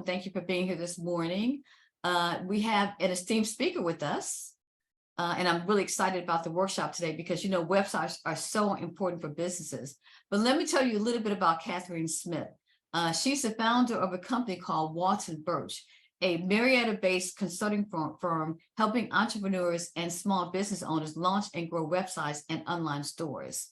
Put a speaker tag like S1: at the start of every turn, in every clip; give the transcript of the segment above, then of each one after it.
S1: Catherine, thank you for being here this morning. We have an esteemed speaker with us. And I'm really excited about the workshop today because, you know, websites are so important for businesses. But let me tell you a little bit about Catherine Smith. She's the founder of a company called Walton Birch, a Marietta-based consulting firm helping entrepreneurs and small business owners launch and grow websites and online stores.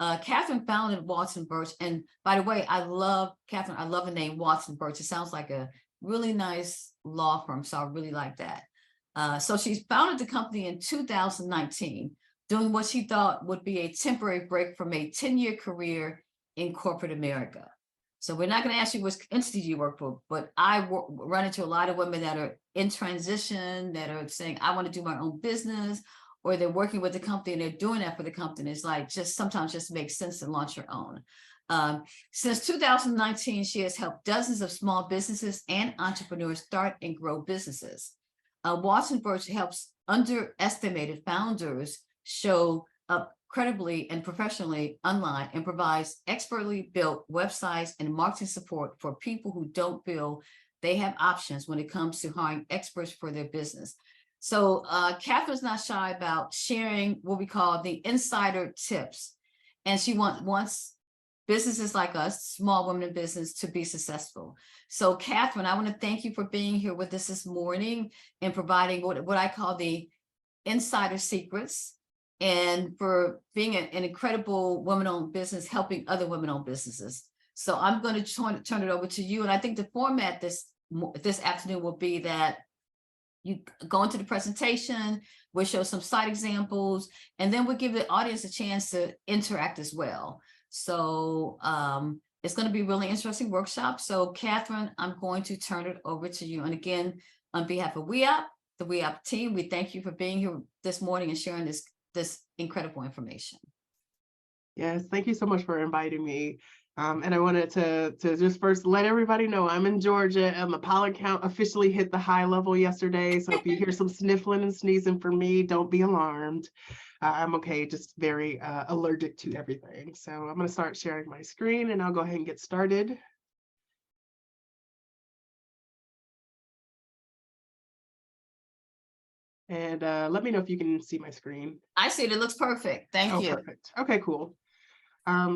S1: Catherine founded Walton Birch, and by the way, I love Catherine. I love the name Walton Birch. It sounds like a really nice law firm, so I really like that. So she founded the company in 2019, doing what she thought would be a temporary break from a 10-year career in corporate America. So we're not going to ask you which entity you work for, but I run into a lot of women that are in transition, that are saying, I want to do my own business, or they're working with the company and they're doing that for the company. It's like just sometimes just makes sense to launch your own. Since 2019, she has helped dozens of small businesses and entrepreneurs start and grow businesses. Walton Birch helps underestimated founders show up credibly and professionally online and provides expertly built websites and marketing support for people who don't feel they have options when it comes to hiring experts for their business. So Catherine's not shy about sharing what we call the insider tips. And she wants businesses like us, small women in business, to be successful. So Catherine, I want to thank you for being here with us this morning and providing what I call the insider secrets, and for being an incredible woman-owned business, helping other women-owned businesses. So I'm going to turn it over to you. And I think the format this afternoon will be that you go into the presentation, we'll show some site examples, and then we'll give the audience a chance to interact as well. So it's going to be a really interesting workshop. So Catherine, I'm going to turn it over to you. And again, on behalf of WeUp, the WeUp team, we thank you for being here this morning and sharing this incredible information.
S2: Yes, thank you so much for inviting me. And I wanted to just first let everybody know I'm in Georgia, and the pollen count officially hit the high level yesterday. So if you hear some sniffling and sneezing from me, don't be alarmed. I'm okay, just very allergic to everything. So I'm going to start sharing my screen and I'll go ahead and get started. And let me know if you can see my screen.
S1: I see it. It looks perfect. Thank you.
S2: Perfect. Okay, cool.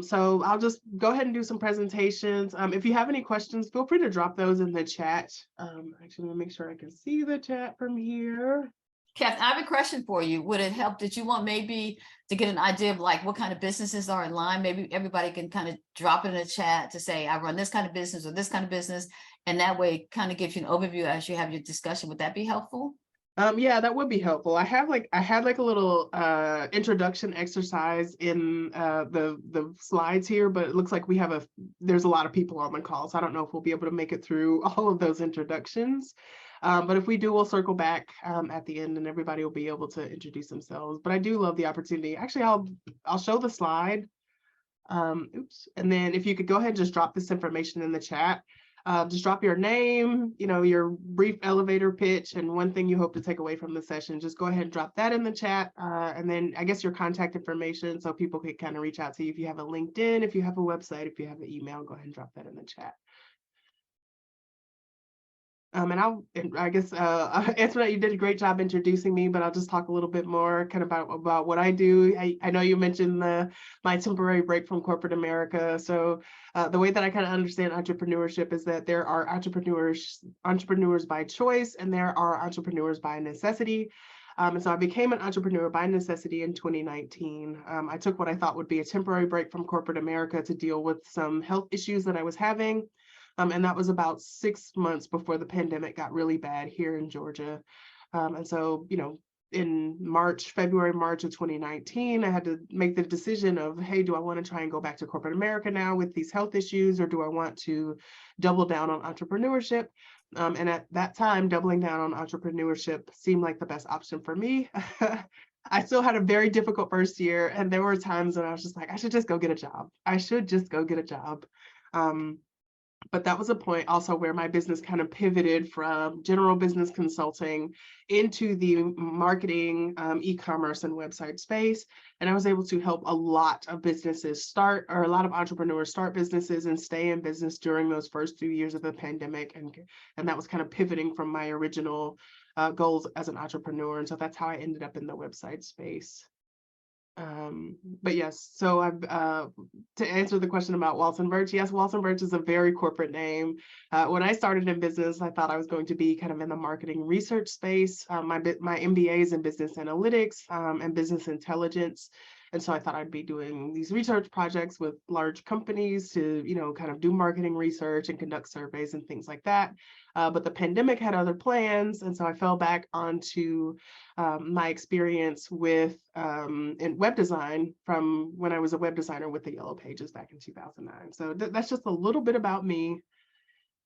S2: So I'll just go ahead and do some presentations. If you have any questions, feel free to drop those in the chat. Actually, let me make sure I can see the chat from here.
S1: Kath, I have a question for you. Would it help? Did you want maybe to get an idea of like what kind of businesses are in line? Maybe everybody can kind of drop it in the chat to say, I run this kind of business or this kind of business. And that way it kind of gives you an overview as you have your discussion. Would that be helpful?
S2: Yeah, that would be helpful. I had like a little introduction exercise in the slides here, but it looks like there's a lot of people on the call, so I don't know if we'll be able to make it through all of those introductions. But if we do, we'll circle back at the end, and everybody will be able to introduce themselves. But I do love the opportunity. Actually, I'll show the slide. Oops, and then if you could go ahead and just drop this information in the chat. Just drop your name, your brief elevator pitch, and one thing you hope to take away from the session. Just go ahead and drop that in the chat. And then I guess your contact information, so people can kind of reach out to you if you have a LinkedIn, if you have a website, if you have an email, go ahead and drop that in the chat. And I guess, Antoinette, you did a great job introducing me, but I'll just talk a little bit more kind of about what I do. I know you mentioned my temporary break from corporate America. So the way that I kind of understand entrepreneurship is that there are entrepreneurs by choice, and there are entrepreneurs by necessity. And so I became an entrepreneur by necessity in 2019. I took what I thought would be a temporary break from corporate America to deal with some health issues that I was having. And that was about 6 months before the pandemic got really bad here in Georgia. And so, in February, March of 2019, I had to make the decision of, hey, do I want to try and go back to corporate America now with these health issues, or do I want to double down on entrepreneurship? And at that time, doubling down on entrepreneurship seemed like the best option for me. I still had a very difficult first year, and there were times when I was just like, I should just go get a job. But that was a point also where my business kind of pivoted from general business consulting into the marketing, e-commerce and website space. And I was able to help a lot of businesses start, or a lot of entrepreneurs start businesses and stay in business during those first few years of the pandemic. And that was kind of pivoting from my original goals as an entrepreneur. And so that's how I ended up in the website space. But yes, so I've to answer the question about Walton Birch, yes, Walton Birch is a very corporate name. When I started in business, I thought I was going to be kind of in the marketing research space. My MBA is in business analytics and business intelligence. And so I thought I'd be doing these research projects with large companies to, kind of do marketing research and conduct surveys and things like that. But the pandemic had other plans. And so I fell back onto my experience with in web design from when I was a web designer with the Yellow Pages back in 2009. So that's just a little bit about me,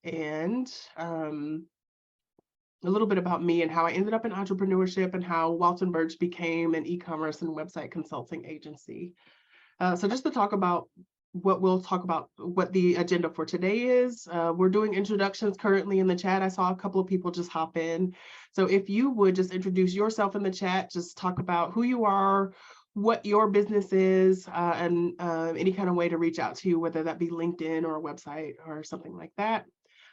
S2: and a little bit about me and how I ended up in entrepreneurship and how Walton Birch became an e-commerce and website consulting agency. So just to talk about what the agenda for today is. We're doing introductions currently in the chat. I saw a couple of people just hop in. So if you would just introduce yourself in the chat, just talk about who you are, what your business is, and any kind of way to reach out to you, whether that be LinkedIn or a website or something like that.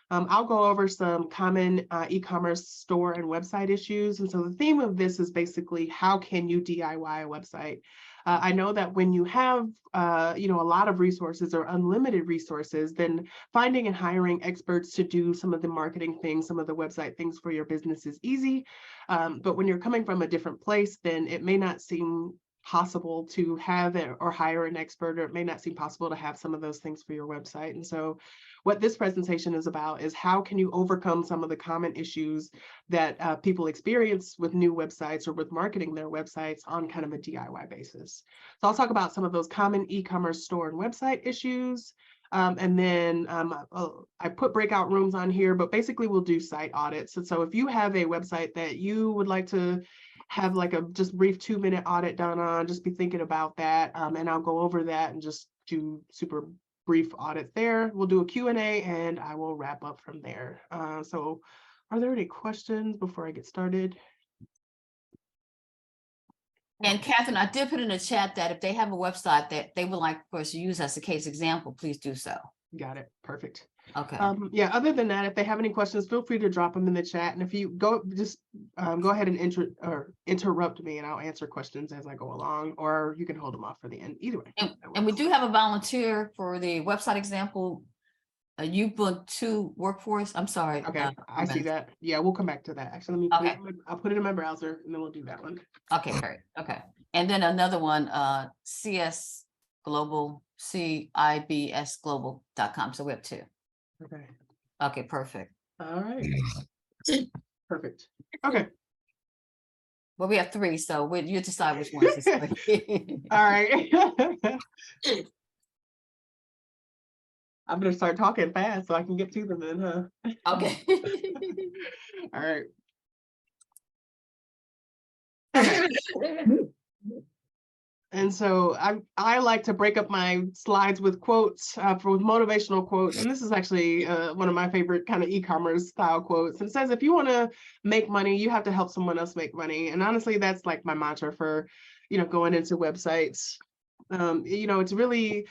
S2: I'll go over some common e-commerce store and website issues. And so the theme of this is basically, how can you DIY a website? I know that when you have, a lot of resources or unlimited resources, then finding and hiring experts to do some of the marketing things, some of the website things for your business is easy. But when you're coming from a different place, then it may not seem possible to have it or hire an expert, or it may not seem possible to have some of those things for your website. And so what this presentation is about is, how can you overcome some of the common issues that people experience with new websites or with marketing their websites on kind of a DIY basis. So I'll talk about some of those common e-commerce store and website issues. And then I put breakout rooms on here, but basically we'll do site audits. And so if you have a website that you would like to have like a just brief 2-minute audit done on, just be thinking about that. And I'll go over that and just do super brief audit there. We'll do a Q&A and I will wrap up from there. So are there any questions before I get started?
S1: And Catherine, I did put in the chat that if they have a website that they would like for us to use as a case example, please do so.
S2: Got it. Perfect.
S1: Okay.
S2: Yeah, other than that, if they have any questions, feel free to drop them in the chat. And if you go ahead and interrupt me, and I'll answer questions as I go along, or you can hold them off for the end. Either way.
S1: And we do have a volunteer for the website example. Ubuntu workforce. I'm sorry.
S2: Okay, I see that. Yeah, we'll come back to that. Actually, I'll put it in my browser and then we'll do that one.
S1: Okay, great. Okay. And then another one, CS Global, CIBSglobal.com. So we have two.
S2: Okay.
S1: Okay, perfect.
S2: All right. Perfect. Okay.
S1: Well, we have three, so you decide which ones.
S2: All right. I'm gonna start talking fast so I can get to them then, huh?
S1: Okay.
S2: All right. And so I like to break up my slides with quotes, with motivational quotes. And this is actually one of my favorite kind of e-commerce style quotes. It says, if you want to make money, you have to help someone else make money. And honestly, that's like my mantra for, going into websites. It's really,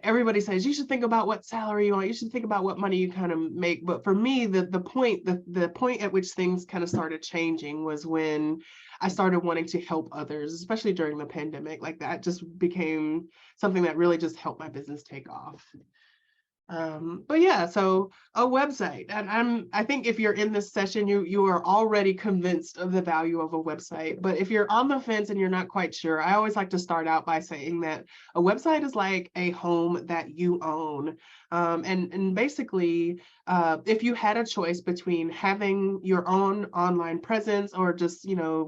S2: everybody says you should think about what salary you want, you should think about what money you kind of make. But for me, the point at which things kind of started changing was when I started wanting to help others, especially during the pandemic. Like, that just became something that really just helped my business take off. But yeah, so a website, and I think if you're in this session, you are already convinced of the value of a website. But if you're on the fence and you're not quite sure, I always like to start out by saying that a website is like a home that you own. And basically, if you had a choice between having your own online presence or just,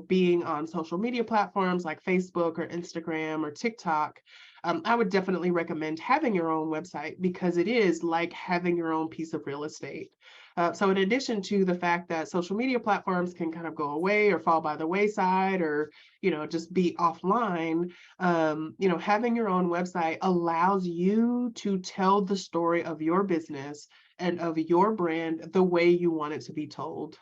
S2: being on social media platforms like Facebook or Instagram or TikTok, I would definitely recommend having your own website, because it is like having your own piece of real estate. So in addition to the fact that social media platforms can kind of go away or fall by the wayside, or, just be offline, having your own website allows you to tell the story of your business and of your brand the way you want it to be told.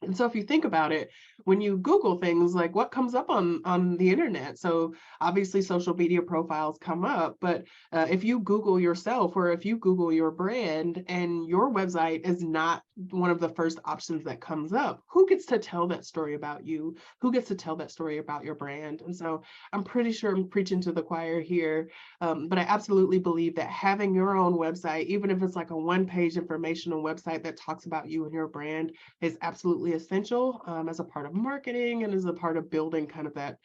S2: And so if you think about it, when you Google things, like what comes up on the internet, so obviously social media profiles come up, but if you Google yourself, or if you Google your brand and your website is not one of the first options that comes up, who gets to tell that story about you? Who gets to tell that story about your brand? And so I'm pretty sure I'm preaching to the choir here, but I absolutely believe that having your own website, even if it's like a one-page informational website that talks about you and your brand, is absolutely essential as a part of marketing and as a part of building kind of that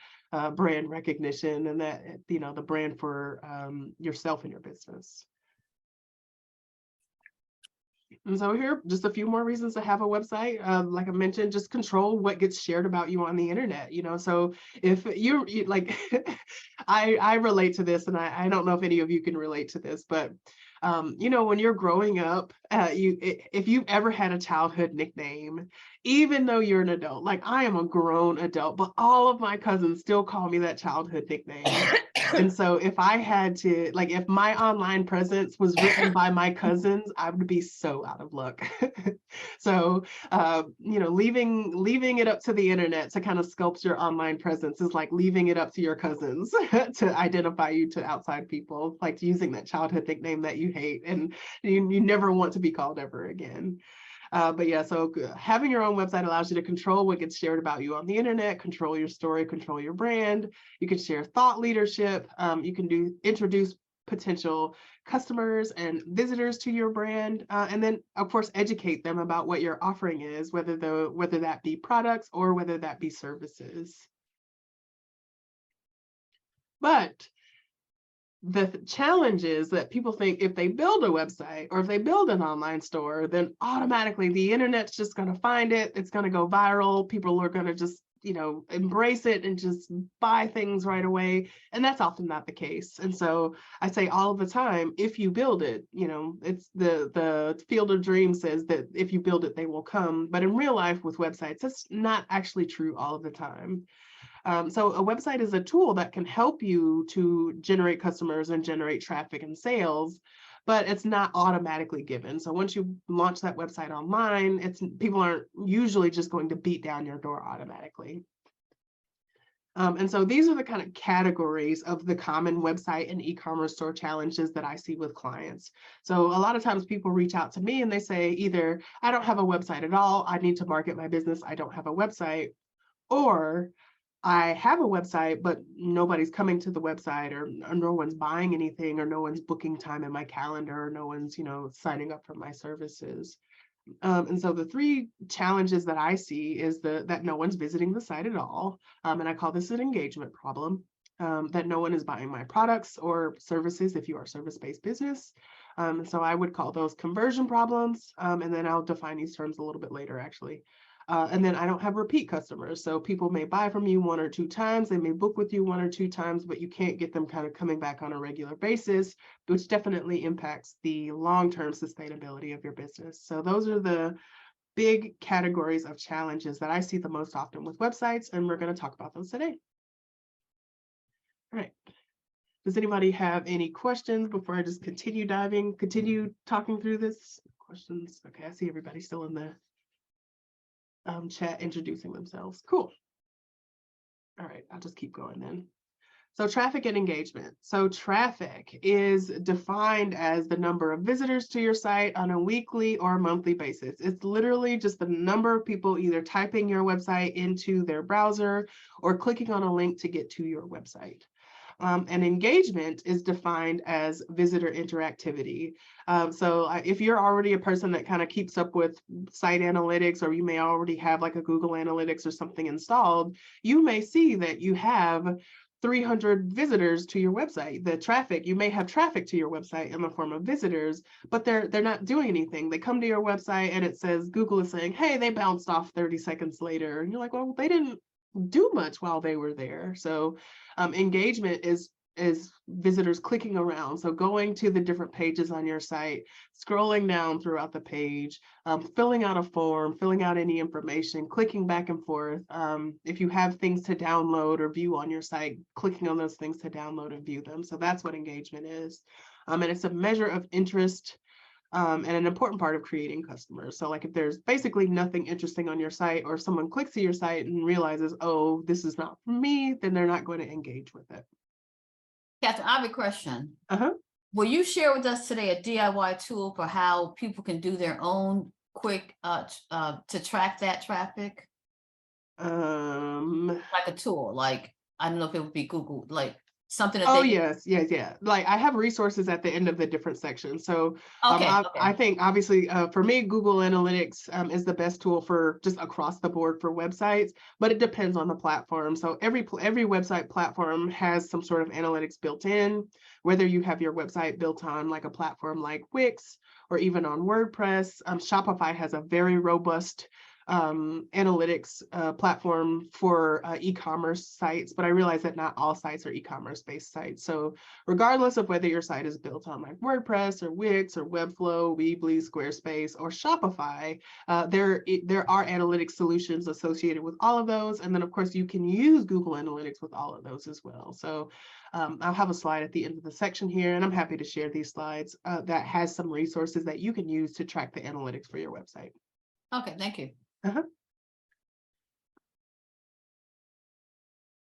S2: brand recognition and that, the brand for yourself and your business. And so here, just a few more reasons to have a website. Like I mentioned, just control what gets shared about you on the internet. So if you like, I relate to this, and I don't know if any of you can relate to this, but when you're growing up, if you've ever had a childhood nickname, even though you're an adult, like I am a grown adult, but all of my cousins still call me that childhood nickname. And so if I had to, like, if my online presence was written by my cousins, I would be so out of luck. So, leaving it up to the internet to kind of sculpt your online presence is like leaving it up to your cousins to identify you to outside people, like using that childhood nickname that you hate and you never want to be called ever again. But yeah, so having your own website allows you to control what gets shared about you on the internet, control your story, control your brand. You can share thought leadership. You can introduce potential customers and visitors to your brand, and then of course educate them about what your offering is, whether that be products or whether that be services. But the challenge is that people think if they build a website or if they build an online store, then automatically the internet's just going to find it. It's going to go viral. People are going to just, embrace it and just buy things right away. And that's often not the case. And so I say all of the time, if you build it, it's the Field of Dreams says that if you build it, they will come. But in real life with websites, that's not actually true all of the time. So a website is a tool that can help you to generate customers and generate traffic and sales, but it's not automatically given. So once you launch that website online, people aren't usually just going to beat down your door automatically. And so these are the kind of categories of the common website and e-commerce store challenges that I see with clients. So a lot of times people reach out to me and they say either, I don't have a website at all, I need to market my business, I don't have a website, or I have a website, but nobody's coming to the website, or no one's buying anything, or no one's booking time in my calendar, or no one's, signing up for my services. And so the three challenges that I see is that no one's visiting the site at all. And I call this an engagement problem, that no one is buying my products or services if you are a service-based business. So I would call those conversion problems. And then I'll define these terms a little bit later, actually. And then I don't have repeat customers. So people may buy from you 1 or 2 times, they may book with you 1 or 2 times, but you can't get them kind of coming back on a regular basis, which definitely impacts the long-term sustainability of your business. So those are the big categories of challenges that I see the most often with websites, and we're going to talk about those today. All right. Does anybody have any questions before I just continue talking through this? Questions? Okay, I see everybody still in the chat introducing themselves. Cool. All right, I'll just keep going then. So traffic and engagement. So traffic is defined as the number of visitors to your site on a weekly or monthly basis. It's literally just the number of people either typing your website into their browser or clicking on a link to get to your website. And engagement is defined as visitor interactivity. So if you're already a person that kind of keeps up with site analytics, or you may already have like a Google Analytics or something installed, you may see that you have 300 visitors to your website. The traffic, you may have traffic to your website in the form of visitors, but they're not doing anything. They come to your website and it says, Google is saying, hey, they bounced off 30 seconds later. And you're like, well, they didn't do much while they were there. So engagement is is visitors clicking around. So going to the different pages on your site, scrolling down throughout the page, filling out a form, filling out any information, clicking back and forth. If you have things to download or view on your site, clicking on those things to download and view them. So that's what engagement is. And it's a measure of interest, and an important part of creating customers. So like if there's basically nothing interesting on your site, or if someone clicks to your site and realizes, oh, this is not for me, then they're not going to engage with it.
S1: Catherine, I have a question.
S2: Uh-huh.
S1: Will you share with us today a DIY tool for how people can do their own quick to track that traffic? Like a tool, like, I don't know if it would be Google, like something that
S2: Oh,
S1: they.
S2: yes. Like I have resources at the end of the different sections. So
S1: Okay,
S2: I
S1: okay.
S2: think obviously for me, Google Analytics is the best tool for just across the board for websites, but it depends on the platform. So every website platform has some sort of analytics built in, whether you have your website built on like a platform like Wix or even on WordPress. Shopify has a very robust analytics platform for e-commerce sites, but I realize that not all sites are e-commerce based sites. So regardless of whether your site is built on like WordPress or Wix or Webflow, Weebly, Squarespace, or Shopify, there are analytics solutions associated with all of those. And then of course you can use Google Analytics with all of those as well. So I'll have a slide at the end of the section here, and I'm happy to share these slides that has some resources that you can use to track the analytics for your website.
S1: Okay, thank you.
S2: Uh-huh.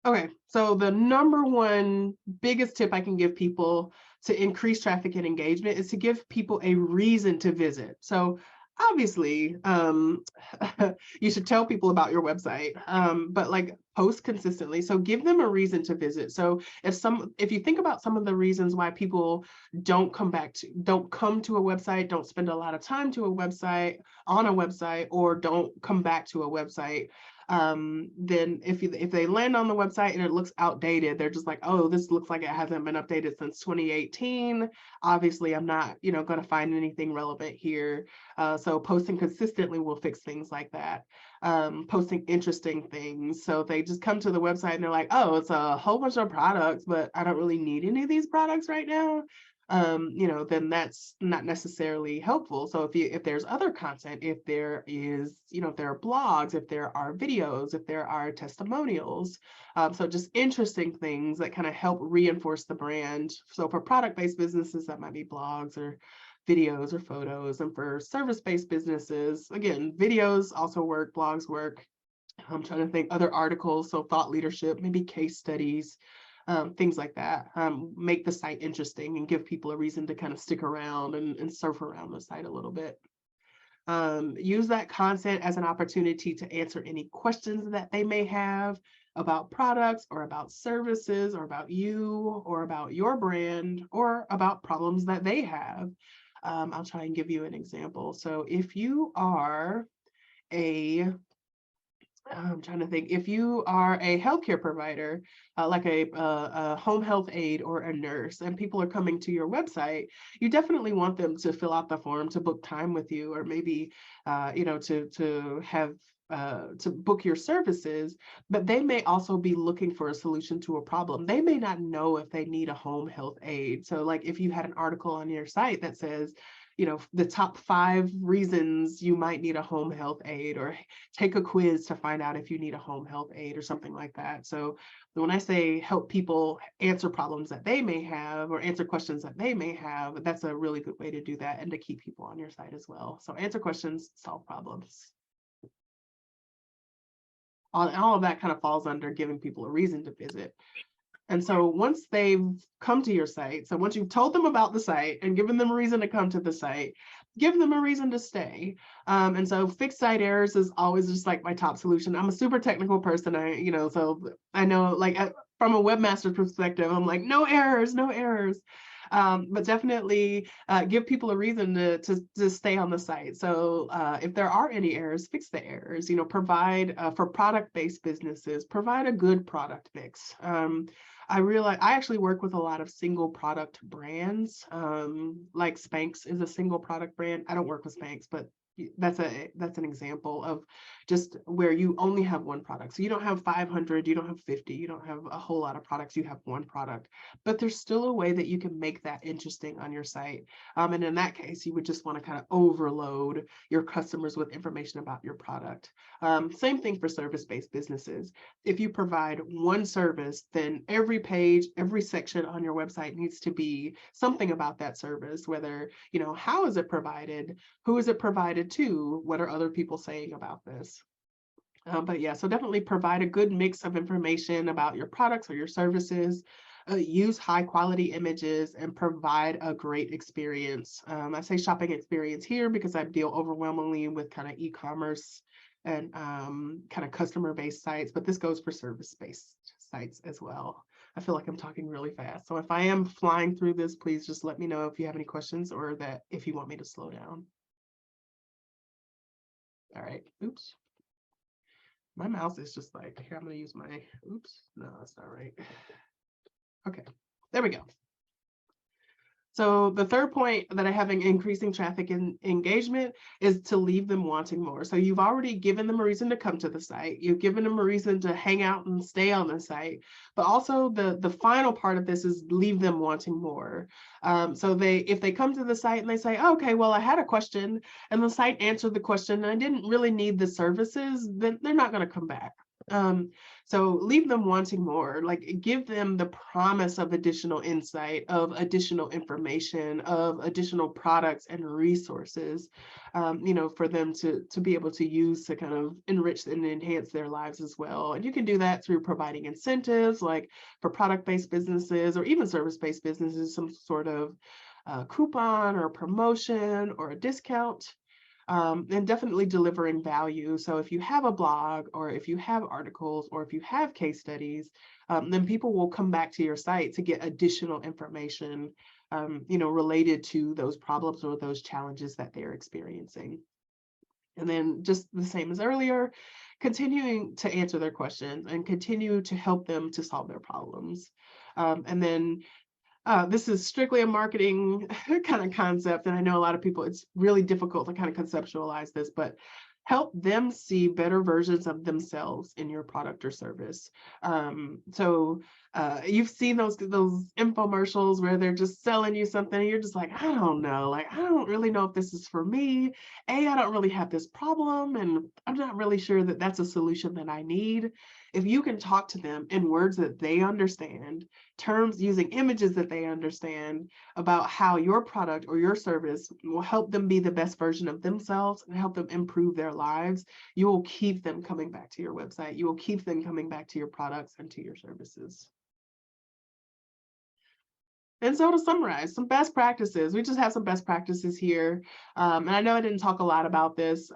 S2: Okay, so the number one biggest tip I can give people to increase traffic and engagement is to give people a reason to visit. So obviously, you should tell people about your website, but like post consistently. So give them a reason to visit. So if you think about some of the reasons why people don't come to a website, don't spend a lot of time to a website, on a website, or don't come back to a website, then if they land on the website and it looks outdated, they're just like, oh, this looks like it hasn't been updated since 2018. Obviously, I'm not, going to find anything relevant here. So posting consistently will fix things like that. Posting interesting things. So they just come to the website and they're like, oh, it's a whole bunch of products, but I don't really need any of these products right now. Then that's not necessarily helpful. So if there's other content, if there is, if there are blogs, if there are videos, if there are testimonials, so just interesting things that kind of help reinforce the brand. So for product-based businesses, that might be blogs or videos or photos. And for service-based businesses, again, videos also work, blogs work. I'm trying to think other articles, so thought leadership, maybe case studies, things like that. Make the site interesting and give people a reason to kind of stick around and surf around the site a little bit. Use that content as an opportunity to answer any questions that they may have about products or about services or about you or about your brand or about problems that they have. I'll try and give you an example. So if you are I'm trying to think, if you are a healthcare provider, like a home health aide or a nurse, and people are coming to your website, you definitely want them to fill out the form to book time with you, or maybe, to have to book your services, but they may also be looking for a solution to a problem. They may not know if they need a home health aide. So like if you had an article on your site that says, the top 5 reasons you might need a home health aide, or take a quiz to find out if you need a home health aide or something like that. So when I say help people answer problems that they may have or answer questions that they may have, that's a really good way to do that and to keep people on your site as well. So answer questions, solve problems. All of that kind of falls under giving people a reason to visit. And so once they've come to your site, so once you've told them about the site and given them a reason to come to the site, give them a reason to stay. And so fixed site errors is always just like my top solution. I'm a super technical person. So I know, like from a webmaster perspective, I'm like, no errors, no errors. But definitely give people a reason to stay on the site. So if there are any errors, fix the errors. Provide for product-based businesses, provide a good product mix. I actually work with a lot of single product brands, like Spanx is a single product brand. I don't work with Spanx, but that's an example of just where you only have one product. So you don't have 500, you don't have 50, you don't have a whole lot of products, you have one product, but there's still a way that you can make that interesting on your site. And in that case, you would just want to kind of overload your customers with information about your product. Same thing for service-based businesses. If you provide one service, then every page, every section on your website needs to be something about that service, whether, how is it provided? Who is it provided to? What are other people saying about this? But yeah, so definitely provide a good mix of information about your products or your services. Use high quality images and provide a great experience. I say shopping experience here because I deal overwhelmingly with kind of e-commerce and kind of customer-based sites, but this goes for service-based sites as well. I feel like I'm talking really fast. So if I am flying through this, please just let me know if you have any questions or that if you want me to slow down. All right, oops. My mouse is just like, here, I'm gonna use my, oops, no, that's not right. Okay, there we go. So the third point that I have in increasing traffic and engagement is to leave them wanting more. So you've already given them a reason to come to the site. You've given them a reason to hang out and stay on the site. But also the final part of this is leave them wanting more. So if they come to the site and they say, oh, okay, well, I had a question and the site answered the question and I didn't really need the services, then they're not going to come back. So leave them wanting more, like give them the promise of additional insight, of additional information, of additional products and resources, for them to be able to use to kind of enrich and enhance their lives as well. And you can do that through providing incentives, like for product-based businesses or even service-based businesses, some sort of coupon or promotion or a discount. And definitely delivering value. So if you have a blog or if you have articles or if you have case studies, then people will come back to your site to get additional information, related to those problems or those challenges that they're experiencing. And then just the same as earlier, continuing to answer their questions and continue to help them to solve their problems. And then this is strictly a marketing kind of concept. And I know a lot of people, it's really difficult to kind of conceptualize this, but help them see better versions of themselves in your product or service. So you've seen those infomercials where they're just selling you something and you're just like, I don't know, like, I don't really know if this is for me. I don't really have this problem and I'm not really sure that that's a solution that I need. If you can talk to them in words that they understand, terms using images that they understand about how your product or your service will help them be the best version of themselves and help them improve their lives, you will keep them coming back to your website. You will keep them coming back to your products and to your services. And so to summarize, some best practices, we just have some best practices here. And I know I didn't talk a lot about this.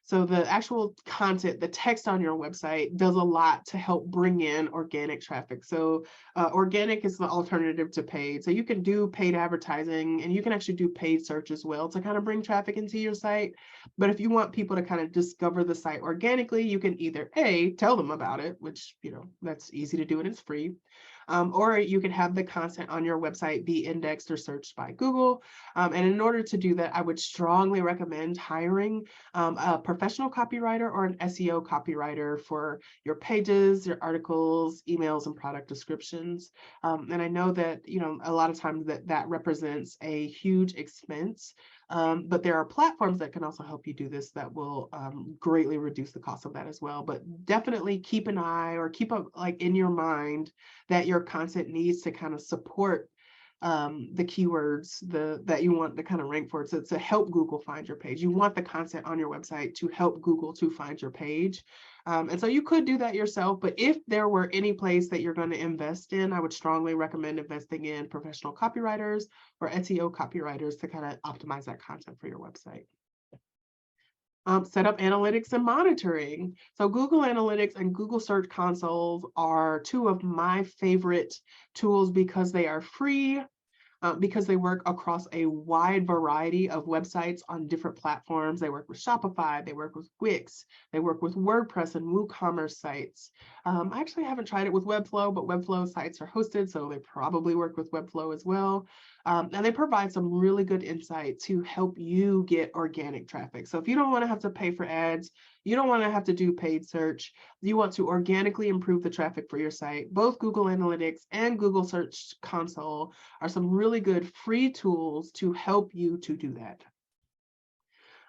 S2: So the actual content, the text on your website does a lot to help bring in organic traffic. So organic is the alternative to paid. So you can do paid advertising and you can actually do paid search as well to kind of bring traffic into your site. But if you want people to kind of discover the site organically, you can either tell them about it, which, that's easy to do and it's free. Or you can have the content on your website be indexed or searched by Google. And in order to do that, I would strongly recommend hiring a professional copywriter or an SEO copywriter for your pages, your articles, emails, and product descriptions. And I know that, a lot of times that represents a huge expense. But there are platforms that can also help you do this that will greatly reduce the cost of that as well. But definitely keep an eye or keep in your mind that your content needs to kind of support the keywords that you want to kind of rank for, to help Google find your page. You want the content on your website to help Google to find your page. And so you could do that yourself, but if there were any place that you're going to invest in, I would strongly recommend investing in professional copywriters or SEO copywriters to kind of optimize that content for your website. Set up analytics and monitoring. So Google Analytics and Google Search Consoles are two of my favorite tools because they are free. because they work across a wide variety of websites on different platforms. They work with Shopify, they work with Wix, they work with WordPress and WooCommerce sites. I actually haven't tried it with Webflow, but Webflow sites are hosted, so they probably work with Webflow as well. And they provide some really good insight to help you get organic traffic. So if you don't want to have to pay for ads, you don't want to have to do paid search, you want to organically improve the traffic for your site, both Google Analytics and Google Search Console are some really good free tools to help you to do that.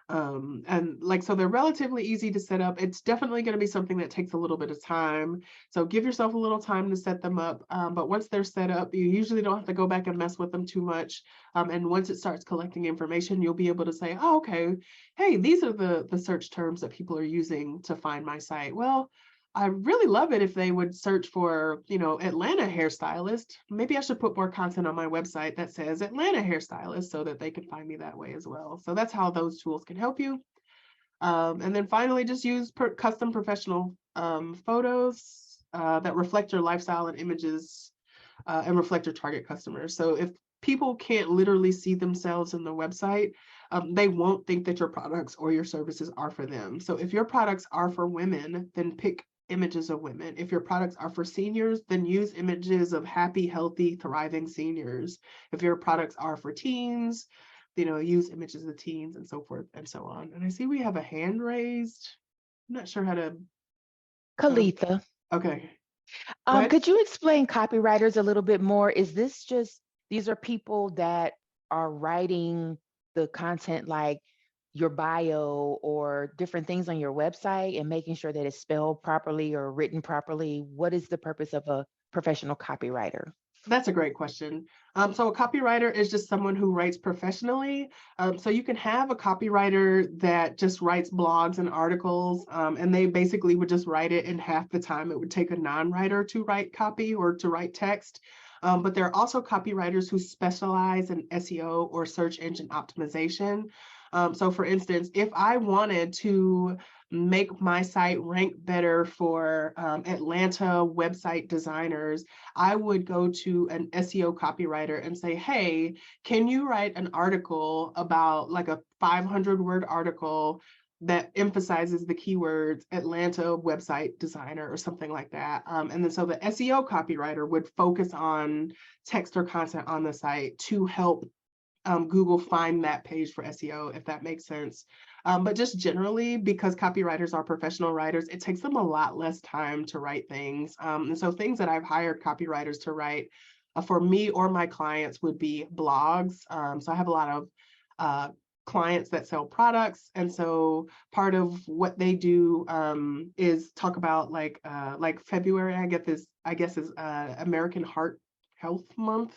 S2: And like, so they're relatively easy to set up. It's definitely going to be something that takes a little bit of time. So give yourself a little time to set them up. But once they're set up, you usually don't have to go back and mess with them too much. And once it starts collecting information, you'll be able to say, oh, okay, hey, these are the search terms that people are using to find my site. Well, I really love it if they would search for, you know, Atlanta hairstylist. Maybe I should put more content on my website that says Atlanta hairstylist so that they can find me that way as well. So that's how those tools can help you. And then finally, just use custom professional photos that reflect your lifestyle and images and reflect your target customers. So if people can't literally see themselves in the website, they won't think that your products or your services are for them. So if your products are for women, then pick images of women. If your products are for seniors, then use images of happy, healthy, thriving seniors. If your products are for teens, you know, use images of teens and so forth and so on. And I see we have a hand raised. I'm not sure how to.
S3: Kalitha,
S2: Okay. Go ahead.
S3: could you explain copywriters a little bit more? Is this just, these are people that are writing the content like your bio or different things on your website and making sure that it's spelled properly or written properly? What is the purpose of a professional copywriter?
S2: That's a great question. So a copywriter is just someone who writes professionally. So you can have a copywriter that just writes blogs and articles, and they basically would just write it in half the time it would take a non-writer to write copy or to write text. But there are also copywriters who specialize in SEO or search engine optimization. So for instance, if I wanted to make my site rank better for Atlanta website designers, I would go to an SEO copywriter and say, hey, can you write an article about like a 500-word article that emphasizes the keywords Atlanta website designer or something like that. And then so the SEO copywriter would focus on text or content on the site to help Google find that page for SEO, if that makes sense. But just generally, because copywriters are professional writers, it takes them a lot less time to write things. And so things that I've hired copywriters to write for me or my clients would be blogs. So I have a lot of clients that sell products. And so part of what they do is talk about like February, I guess is American Heart Health Month.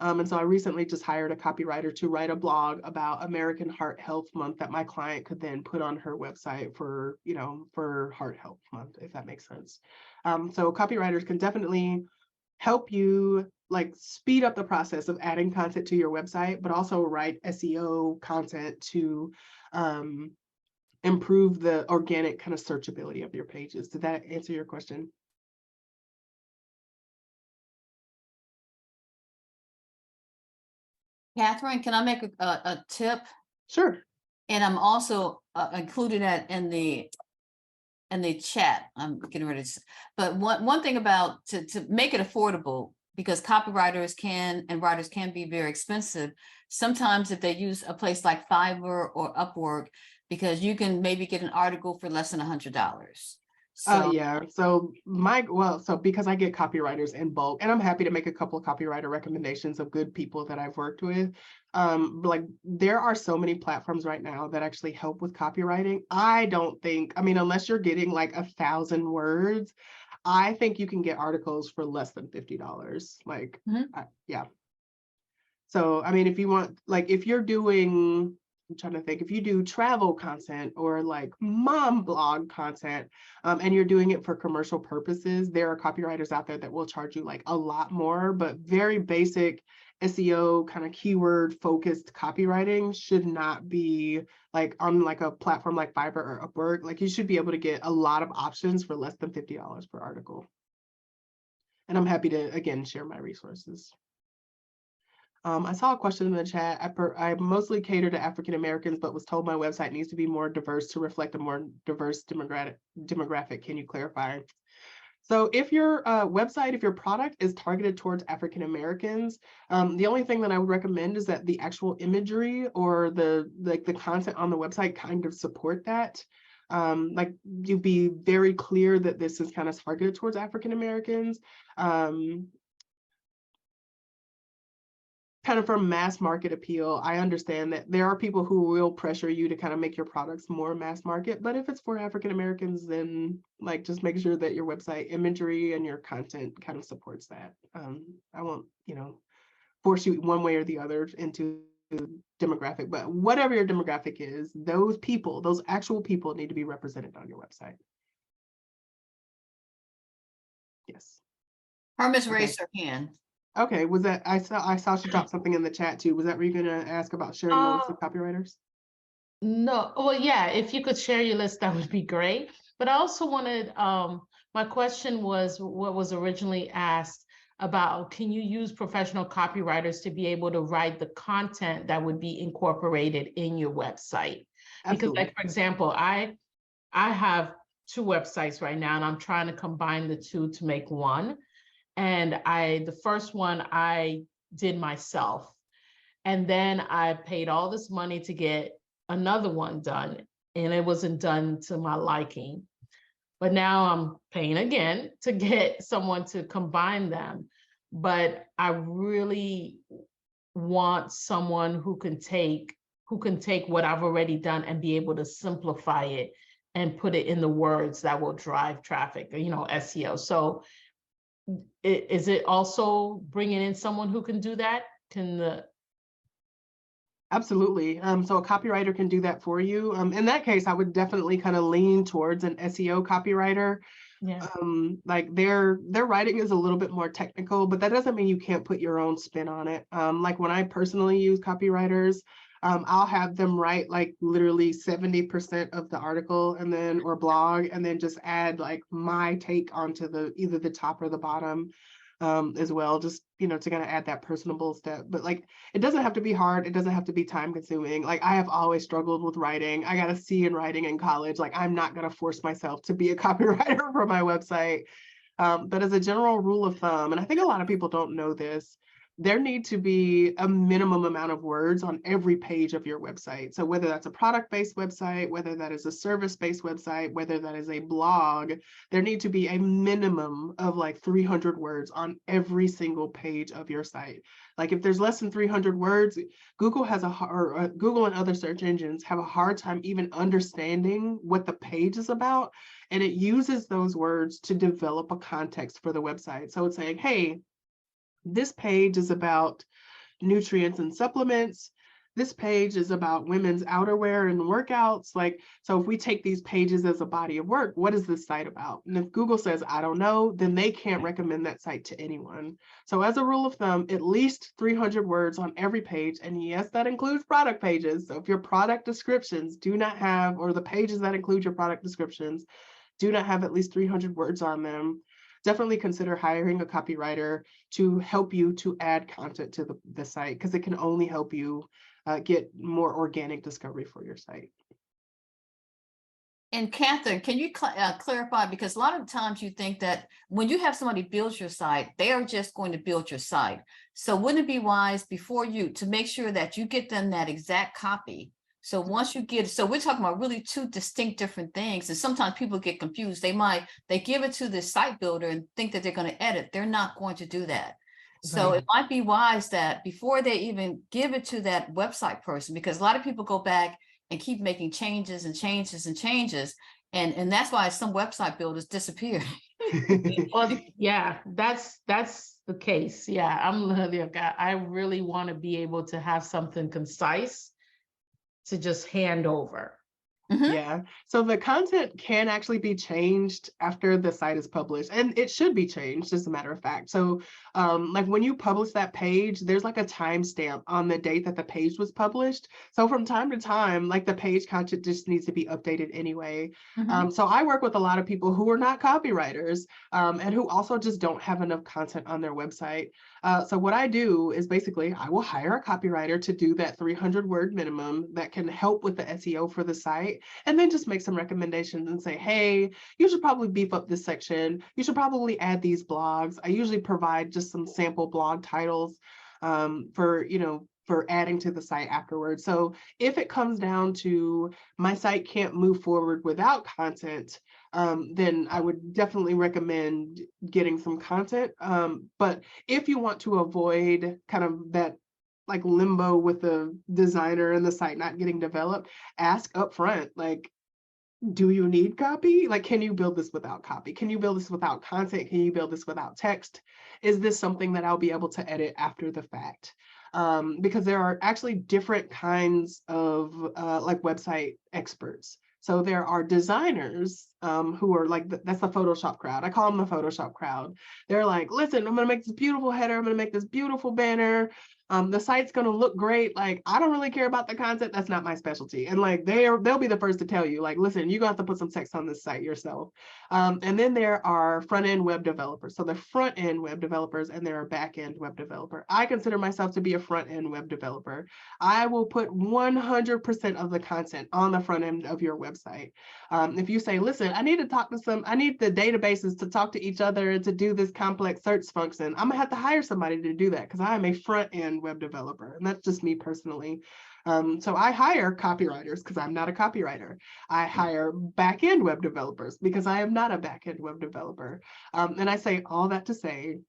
S2: And so I recently just hired a copywriter to write a blog about American Heart Health Month that my client could then put on her website for, you know, for Heart Health Month, if that makes sense. So copywriters can definitely help you like speed up the process of adding content to your website, but also write SEO content to improve the organic kind of searchability of your pages. Did that answer your question?
S1: Catherine, can I make a tip?
S2: Sure.
S1: And I'm also including that in the chat. I'm getting ready to, but one thing about to make it affordable, because copywriters can and writers can be very expensive. Sometimes if they use a place like Fiverr or Upwork, because you can maybe get an article for less than $100. So
S2: yeah. So because I get copywriters in bulk, and I'm happy to make a couple of copywriter recommendations of good people that I've worked with. Like there are so many platforms right now that actually help with copywriting. Unless you're getting like 1,000 words, I think you can get articles for less than $50. Like, yeah. So, I mean, if you want, like, if you're doing, I'm trying to think, if you do travel content or like mom blog content, and you're doing it for commercial purposes, there are copywriters out there that will charge you like a lot more, but very basic SEO kind of keyword focused copywriting should not be like on like a platform like Fiverr or Upwork. Like you should be able to get a lot of options for less than $50 per article. And I'm happy to, again, share my resources. I saw a question in the chat. I mostly cater to African Americans, but was told my website needs to be more diverse to reflect a more diverse demographic. Can you clarify? So if your website, if your product is targeted towards African Americans, the only thing that I would recommend is that the actual imagery or the content on the website kind of support that. Like you be very clear that this is kind of targeted towards African Americans. Kind of for mass market appeal, I understand that there are people who will pressure you to kind of make your products more mass market, but if it's for African Americans, then like just make sure that your website imagery and your content kind of supports that. I won't, force you one way or the other into demographic, but whatever your demographic is, those people, those actual people need to be represented on your website. Yes.
S1: Hermes
S2: Okay.
S1: raised her hand.
S2: Okay, was that I saw she dropped something in the chat too. Was that were you gonna ask about sharing the list of copywriters?
S4: No, well, yeah, if you could share your list, that would be great. But I also wanted, my question was what was originally asked about, can you use professional copywriters to be able to write the content that would be incorporated in your website? Because
S2: Absolutely.
S4: like, for example, I have 2 websites right now, and I'm trying to combine the 2 to make one. And the first one I did myself. And then I paid all this money to get another one done, and it wasn't done to my liking. But now I'm paying again to get someone to combine them. But I really want someone who can take what I've already done and be able to simplify it and put it in the words that will drive traffic, SEO. So is it also bringing in someone who can do that?
S2: Absolutely. So a copywriter can do that for you. In that case, I would definitely kind of lean towards an SEO copywriter.
S4: Yeah.
S2: Like their writing is a little bit more technical, but that doesn't mean you can't put your own spin on it. Like when I personally use copywriters, I'll have them write like literally 70% of the article and then or blog, and then just add like my take onto either the top or the bottom as well, just to kind of add that personable step. But like it doesn't have to be hard, it doesn't have to be time consuming. Like I have always struggled with writing. I got a C in writing in college. Like I'm not going to force myself to be a copywriter for my website. But as a general rule of thumb, and I think a lot of people don't know this, there need to be a minimum amount of words on every page of your website. So whether that's a product-based website, whether that is a service-based website, whether that is a blog, there need to be a minimum of like 300 words on every single page of your site. Like if there's less than 300 words, Google Google and other search engines have a hard time even understanding what the page is about. And it uses those words to develop a context for the website. So it's saying, hey, this page is about nutrients and supplements. This page is about women's outerwear and workouts. Like, so if we take these pages as a body of work, what is this site about? And if Google says, I don't know, then they can't recommend that site to anyone. So as a rule of thumb, at least 300 words on every page. And yes, that includes product pages. So if your product descriptions do not have, or the pages that include your product descriptions do not have at least 300 words on them, definitely consider hiring a copywriter to help you to add content to the site, because it can only help you get more organic discovery for your site.
S1: And Catherine, can you clarify, because a lot of times you think that when you have somebody build your site, they are just going to build your site. So wouldn't it be wise before you to make sure that you get them that exact copy? So once you get, so we're talking about really 2 distinct different things. And sometimes people get confused. They give it to the site builder and think that they're going to edit. They're not going to do that. So it might be wise that before they even give it to that website person, because a lot of people go back and keep making changes and changes and changes. And that's why some website builders disappear.
S4: Well, yeah, that's the case. Yeah, I'm literally a guy. I really want to be able to have something concise to just hand over.
S1: Mhm.
S2: Yeah. So the content can actually be changed after the site is published, and it should be changed, as a matter of fact. So, like when you publish that page, there's like a timestamp on the date that the page was published. So from time to time, like the page content just needs to be updated anyway.
S1: Mhm.
S2: So I work with a lot of people who are not copywriters, and who also just don't have enough content on their website. So what I do is basically I will hire a copywriter to do that 300-word minimum that can help with the SEO for the site, and then just make some recommendations and say, hey, you should probably beef up this section. You should probably add these blogs. I usually provide just some sample blog titles for, for adding to the site afterwards. So if it comes down to my site can't move forward without content, then I would definitely recommend getting some content. But if you want to avoid kind of that like limbo with the designer and the site not getting developed, ask upfront, like, do you need copy? Like, can you build this without copy? Can you build this without content? Can you build this without text? Is this something that I'll be able to edit after the fact? Because there are actually different kinds of like website experts. So there are designers who are like, that's the Photoshop crowd. I call them the Photoshop crowd. They're like, listen, I'm gonna make this beautiful header. I'm gonna make this beautiful banner. The site's gonna look great. Like, I don't really care about the content. That's not my specialty. And like they'll be the first to tell you, like, listen, you're gonna have to put some text on this site yourself. And then there are front-end web developers. So the front-end web developers and there are back-end web developer. I consider myself to be a front-end web developer. I will put 100% of the content on the front end of your website. If you say, listen, I need the databases to talk to each other to do this complex search function, I'm gonna have to hire somebody to do that because I am a front-end web developer, and that's just me personally. So I hire copywriters because I'm not a copywriter. I hire back-end web developers because I am not a back-end web developer. And I say all that to say,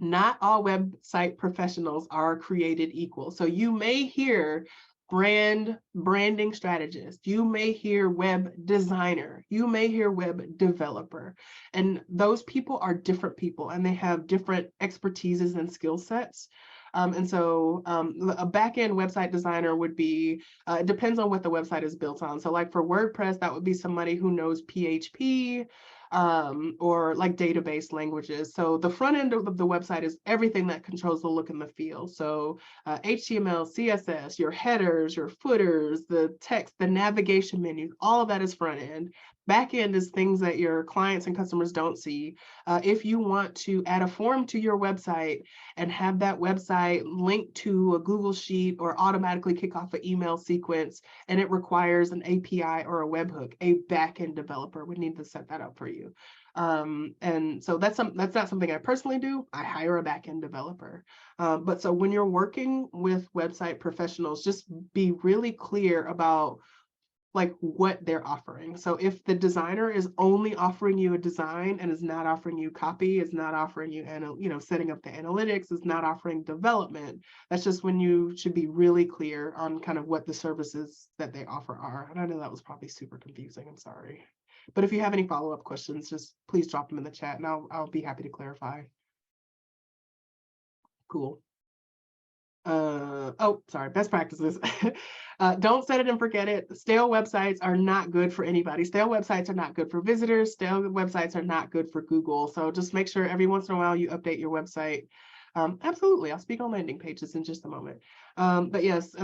S2: not all website professionals are created equal. So you may hear branding strategist, you may hear web designer, you may hear web developer, and those people are different people and they have different expertises and skill sets. And so a back-end website designer would be, it depends on what the website is built on. So like for WordPress, that would be somebody who knows PHP, or like database languages. So the front end of the website is everything that controls the look and the feel. So HTML, CSS, your headers, your footers, the text, the navigation menus, all of that is front end. Back end is things that your clients and customers don't see. If you want to add a form to your website and have that website linked to a Google Sheet or automatically kick off an email sequence, and it requires an API or a webhook, a backend developer would need to set that up for you. And so that's not something I personally do. I hire a backend developer. But so when you're working with website professionals, just be really clear about like what they're offering. So if the designer is only offering you a design and is not offering you copy, is not offering you, setting up the analytics, is not offering development, that's just when you should be really clear on kind of what the services that they offer are. And I know that was probably super confusing. I'm sorry. But if you have any follow-up questions, just please drop them in the chat and I'll be happy to clarify. Cool. Oh, sorry, best practices. Don't set it and forget it. Stale websites are not good for anybody. Stale websites are not good for visitors. Stale websites are not good for Google. So just make sure every once in a while you update your website. Absolutely, I'll speak on landing pages in just a moment. But yes,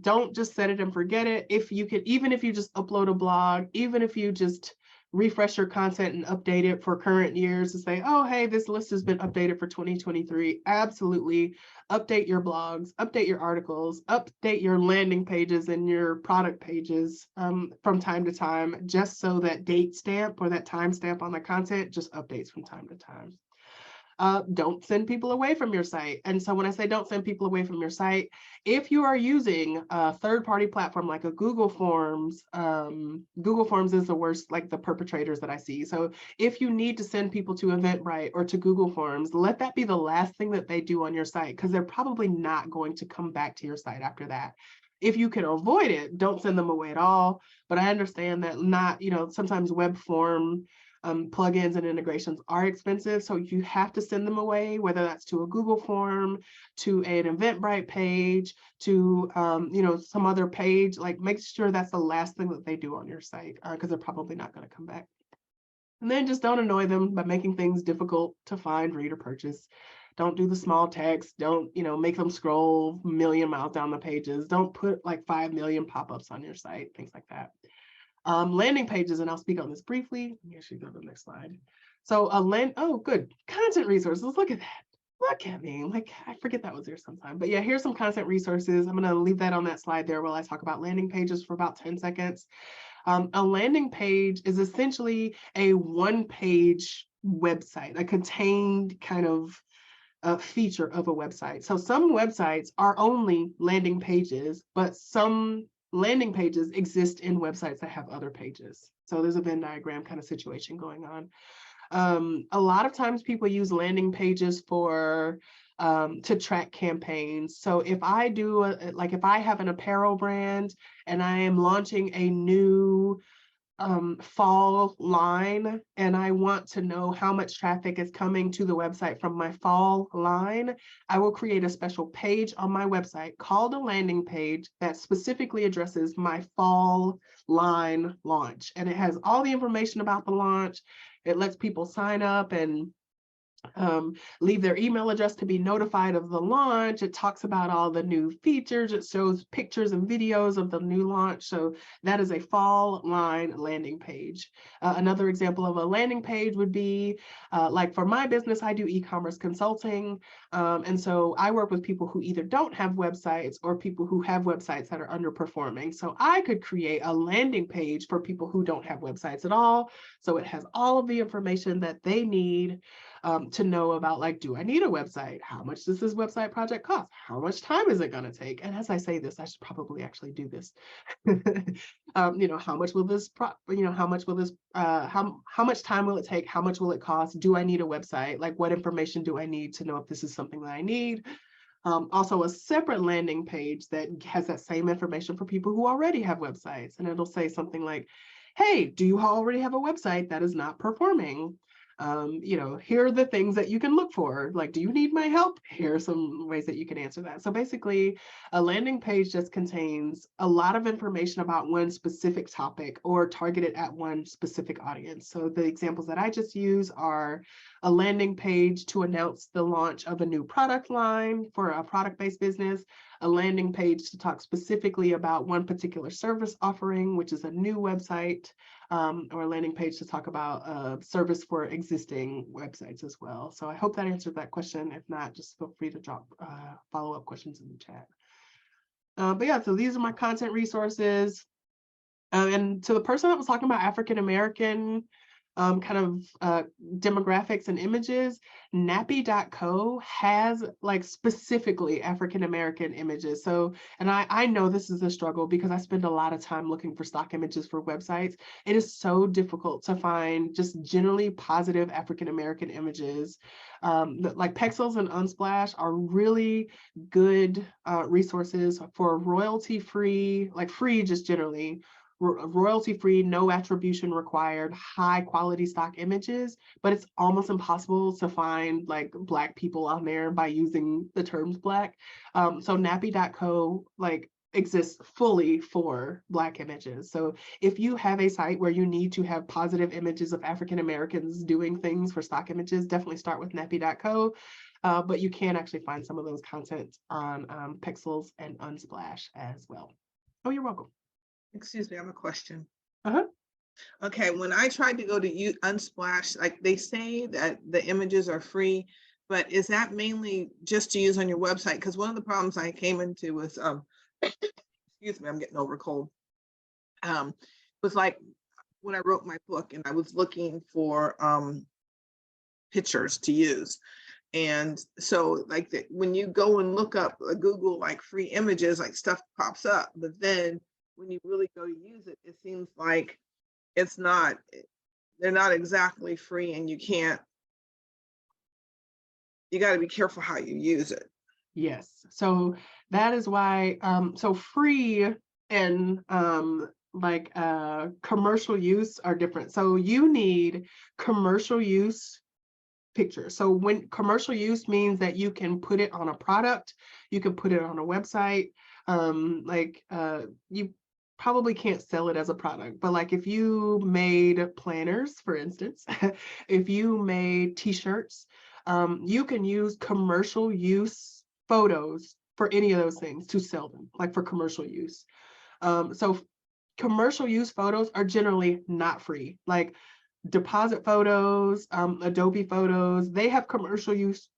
S2: don't just set it and forget it. If you can, even if you just upload a blog, even if you just refresh your content and update it for current years to say, oh, hey, this list has been updated for 2023. Absolutely. Update your blogs, update your articles, update your landing pages and your product pages from time to time, just so that date stamp or that time stamp on the content just updates from time to time. Don't send people away from your site. And so when I say don't send people away from your site, if you are using a third-party platform like a Google Forms is the worst, like the perpetrators that I see. So if you need to send people to Eventbrite or to Google Forms, let that be the last thing that they do on your site, because they're probably not going to come back to your site after that. If you can avoid it, don't send them away at all. But I understand that sometimes web form plugins and integrations are expensive. So you have to send them away, whether that's to a Google form, to an Eventbrite page, to some other page. Like, make sure that's the last thing that they do on your site, because they're probably not going to come back. And then just don't annoy them by making things difficult to find, read, or purchase. Don't do the small text. Don't, make them scroll a million miles down the pages. Don't put like 5 million pop-ups on your site, things like that. Landing pages, and I'll speak on this briefly. You should go to the next slide. So oh, good. Content resources. Look at that. Look at me. Like, I forget that was there sometime. But yeah, here's some content resources. I'm going to leave that on that slide there while I talk about landing pages for about 10 seconds. A landing page is essentially a one-page website, a contained kind of feature of a website. So some websites are only landing pages, but some landing pages exist in websites that have other pages. So there's a Venn diagram kind of situation going on. A lot of times people use landing pages for to track campaigns. So if I do if I have an apparel brand and I am launching a new fall line, and I want to know how much traffic is coming to the website from my fall line, I will create a special page on my website called a landing page that specifically addresses my fall line launch. And it has all the information about the launch. It lets people sign up and leave their email address to be notified of the launch. It talks about all the new features. It shows pictures and videos of the new launch. So that is a fall line landing page. Another example of a landing page would be like for my business, I do e-commerce consulting. And so I work with people who either don't have websites or people who have websites that are underperforming. So I could create a landing page for people who don't have websites at all. So it has all of the information that they need to know about, like, do I need a website? How much does this website project cost? How much time is it going to take? And as I say this, I should probably actually do this. How much will this, how much time will it take? How much will it cost? Do I need a website? Like, what information do I need to know if this is something that I need? Also a separate landing page that has that same information for people who already have websites. And it'll say something like, hey, do you already have a website that is not performing? Here are the things that you can look for. Like, do you need my help? Here are some ways that you can answer that. So basically, a landing page just contains a lot of information about one specific topic or targeted at one specific audience. So the examples that I just use are a landing page to announce the launch of a new product line for a product-based business, a landing page to talk specifically about one particular service offering, which is a new website, or a landing page to talk about a service for existing websites as well. So I hope that answered that question. If not, just feel free to drop follow-up questions in the chat. But yeah, so these are my content resources. And to the person that was talking about African-American kind of demographics and images, nappy.co has like specifically African-American images. So, and I know this is a struggle because I spend a lot of time looking for stock images for websites. It is so difficult to find just generally positive African-American images. Like Pexels and Unsplash are really good resources for royalty-free, like free just generally, royalty-free, no attribution required, high quality stock images, but it's almost impossible to find like Black people on there by using the terms Black. So nappy.co like exists fully for Black images. So if you have a site where you need to have positive images of African Americans doing things for stock images, definitely start with nappy.co. But you can actually find some of those content on Pexels and Unsplash as well. Oh, you're welcome.
S5: Excuse me, I have a question.
S2: Uh-huh.
S5: Okay, when I tried to go to Unsplash, like they say that the images are free, but is that mainly just to use on your website? Because one of the problems I came into was, excuse me, I'm getting over a cold, was like when I wrote my book and I was looking for pictures to use. And so like when you go and look up Google like free images, like stuff pops up, but then when you really go to use it, it seems like it's not, they're not exactly free, and you got to be careful how you use it.
S2: Yes, so that is why, so free and like commercial use are different. So you need commercial use picture. So when commercial use means that you can put it on a product, you can put it on a website. You probably can't sell it as a product, but like if you made planners, for instance, if you made t-shirts, you can use commercial use photos for any of those things to sell them, like for commercial use. So commercial use photos are generally not free. Like Deposit Photos, Adobe Photos, they have commercial use,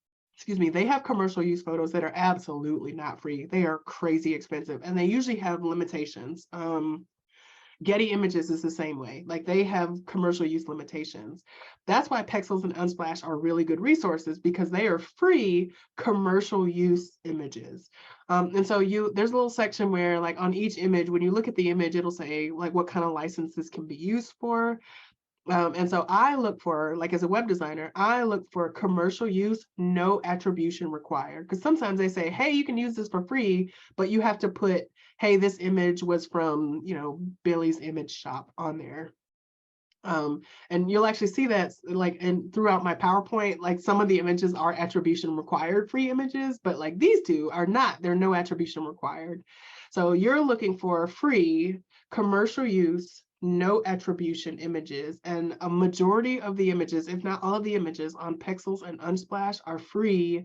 S2: they have commercial use photos that are absolutely not free. They are crazy expensive and they usually have limitations. Getty Images is the same way. Like they have commercial use limitations. That's why Pexels and Unsplash are really good resources, because they are free commercial use images. And so there's a little section where like on each image, when you look at the image, it'll say like what kind of licenses can be used for. And so I look for, like as a web designer, I look for commercial use, no attribution required. Because sometimes they say, hey, you can use this for free, but you have to put, hey, this image was from, Billy's Image Shop on there. And you'll actually see that like throughout my PowerPoint, like some of the images are attribution required free images, but like these two are not, they're no attribution required. So you're looking for free commercial use, no attribution images, and a majority of the images, if not all of the images on Pexels and Unsplash are free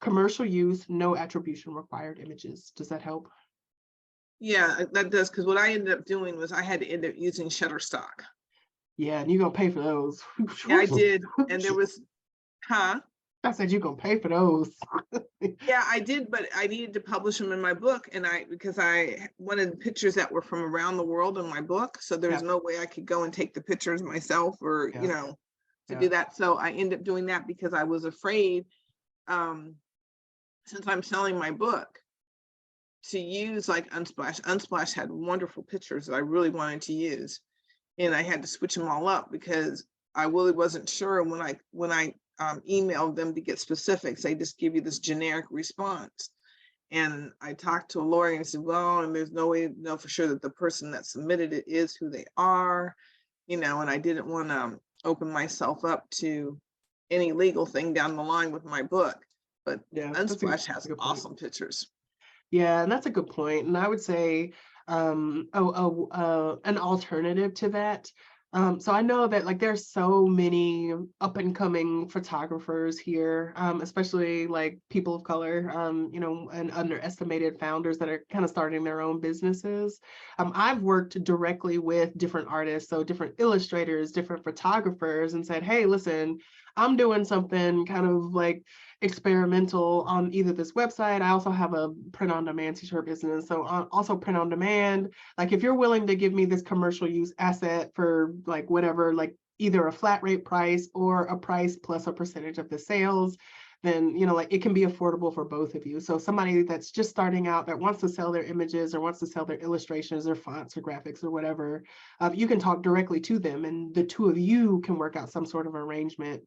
S2: commercial use, no attribution required images. Does that help?
S5: Yeah, that does, because what I ended up doing was I had to end up using Shutterstock.
S2: Yeah, and you're gonna pay for those.
S5: Yeah, I did, and there was, huh?
S2: I said you're gonna pay for those.
S5: Yeah, I did, but I needed to publish them in my book, and because I wanted pictures that were from around the world in my book, so there's no way I could go and take the pictures myself, or to do that. So I ended up doing that because I was afraid, since I'm selling my book, to use like Unsplash. Unsplash had wonderful pictures that I really wanted to use, and I had to switch them all up because I really wasn't sure when I emailed them to get specifics. They just give you this generic response. And I talked to a lawyer and said, well, and there's no way to know for sure that the person that submitted it is who they are, and I didn't want to open myself up to any legal thing down the line with my book. But Unsplash has awesome pictures.
S2: Yeah, and that's a good point. And I would say an alternative to that. So I know that like there's so many up and coming photographers here, especially like people of color, and underestimated founders that are kind of starting their own businesses. I've worked directly with different artists, so different illustrators, different photographers, and said, hey, listen, I'm doing something kind of like experimental on either this website. I also have a print on demand t-shirt business. So also print on demand. Like if you're willing to give me this commercial use asset for like whatever, like either a flat rate price or a price plus a percentage of the sales, then, like it can be affordable for both of you. So somebody that's just starting out that wants to sell their images or wants to sell their illustrations or fonts or graphics or whatever, you can talk directly to them and the two of you can work out some sort of arrangement.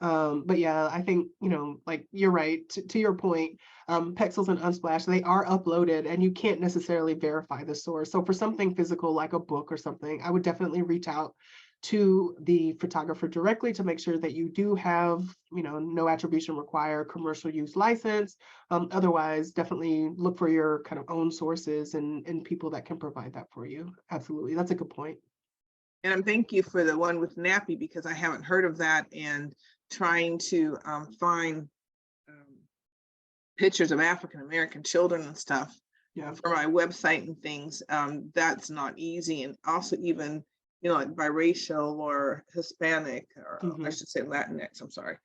S2: But yeah, I think, like you're right, to your point, Pexels and Unsplash, they are uploaded and you can't necessarily verify the source. So for something physical like a book or something, I would definitely reach out to the photographer directly to make sure that you do have, no attribution required commercial use license. Otherwise, definitely look for your kind of own sources and people that can provide that for you. Absolutely. That's a good point.
S5: And thank you for the one with Nappy, because I haven't heard of that, and trying to find pictures of African-American children and stuff for my website and things. That's not easy. And also even, like biracial or Hispanic, or I should say Latinx, I'm sorry.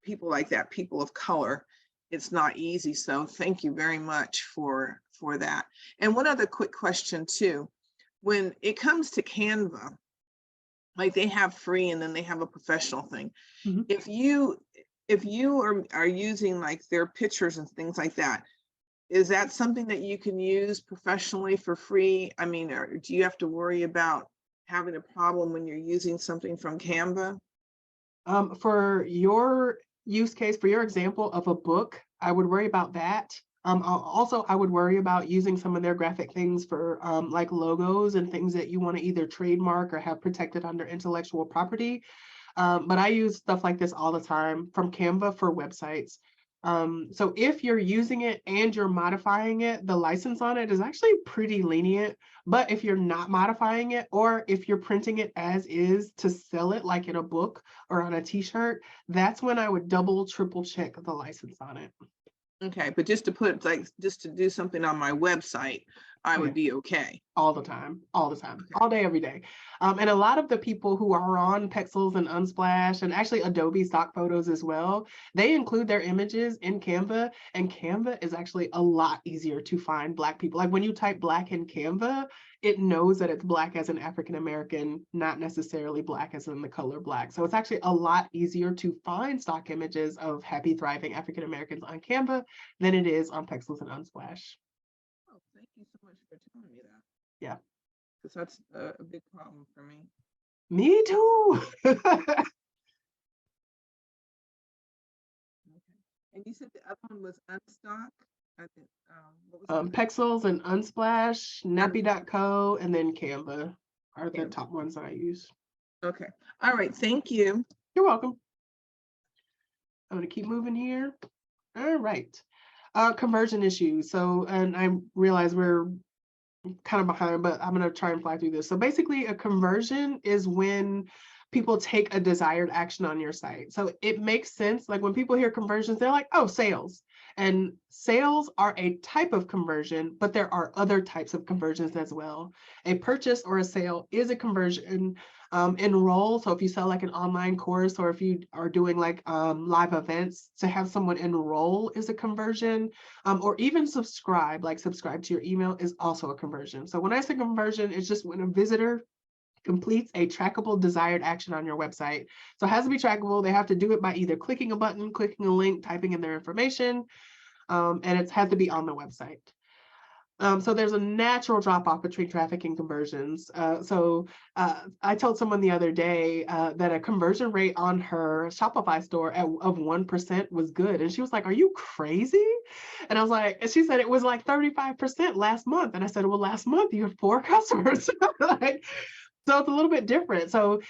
S5: People like that, people of color, it's not easy. So thank you very much for that. And one other quick question too. When it comes to Canva, like they have free and then they have a professional thing. If you are using like their pictures and things like that, is that something that you can use professionally for free? I mean, or do you have to worry about having a problem when you're using something from Canva?
S2: For your use case, for your example of a book, I would worry about that. Also, I would worry about using some of their graphic things for like logos and things that you want to either trademark or have protected under intellectual property. But I use stuff like this all the time from Canva for websites. So if you're using it and you're modifying it, the license on it is actually pretty lenient. But if you're not modifying it, or if you're printing it as is to sell it like in a book or on a t-shirt, that's when I would double, triple check the license on it.
S5: Okay, but just to put like, just to do something on my website, I would be okay.
S2: All the time, all day, every day. And a lot of the people who are on Pexels and Unsplash, and actually Adobe stock photos as well, they include their images in Canva, and Canva is actually a lot easier to find Black people. Like when you type Black in Canva, it knows that it's Black as an African American, not necessarily Black as in the color Black. So it's actually a lot easier to find stock images of happy, thriving African Americans on Canva than it is on Pexels and Unsplash.
S5: Oh, thank you so much for telling me that.
S2: Yeah.
S5: Because that's a big problem for me.
S2: Me too.
S5: Okay. And you said the other one was Unstock? I think, what was the other-
S2: Pexels and Unsplash, Nappy.co, and then Canva are the
S5: Canva.
S2: top ones that I use.
S5: Okay, all right, thank you.
S2: You're welcome. I'm gonna keep moving here. All right. Conversion issues. So, and I realize we're kind of behind, but I'm gonna try and fly through this. So basically a conversion is when people take a desired action on your site. So it makes sense. Like when people hear conversions, they're like, oh, sales. And sales are a type of conversion, but there are other types of conversions as well. A purchase or a sale is a conversion. Enroll, so if you sell like an online course, or if you are doing like live events, to have someone enroll is a conversion. Or even subscribe, like subscribe to your email is also a conversion. So when I say conversion, it's just when a visitor completes a trackable desired action on your website. So it has to be trackable. They have to do it by either clicking a button, clicking a link, typing in their information, and it has to be on the website. So there's a natural drop off between traffic and conversions. I told someone the other day that a conversion rate on her Shopify store of 1% was good. And she was like, are you crazy? And I was like, and she said it was like 35% last month. And I said, well, last month you had 4 customers. Like, so it's a little bit different. So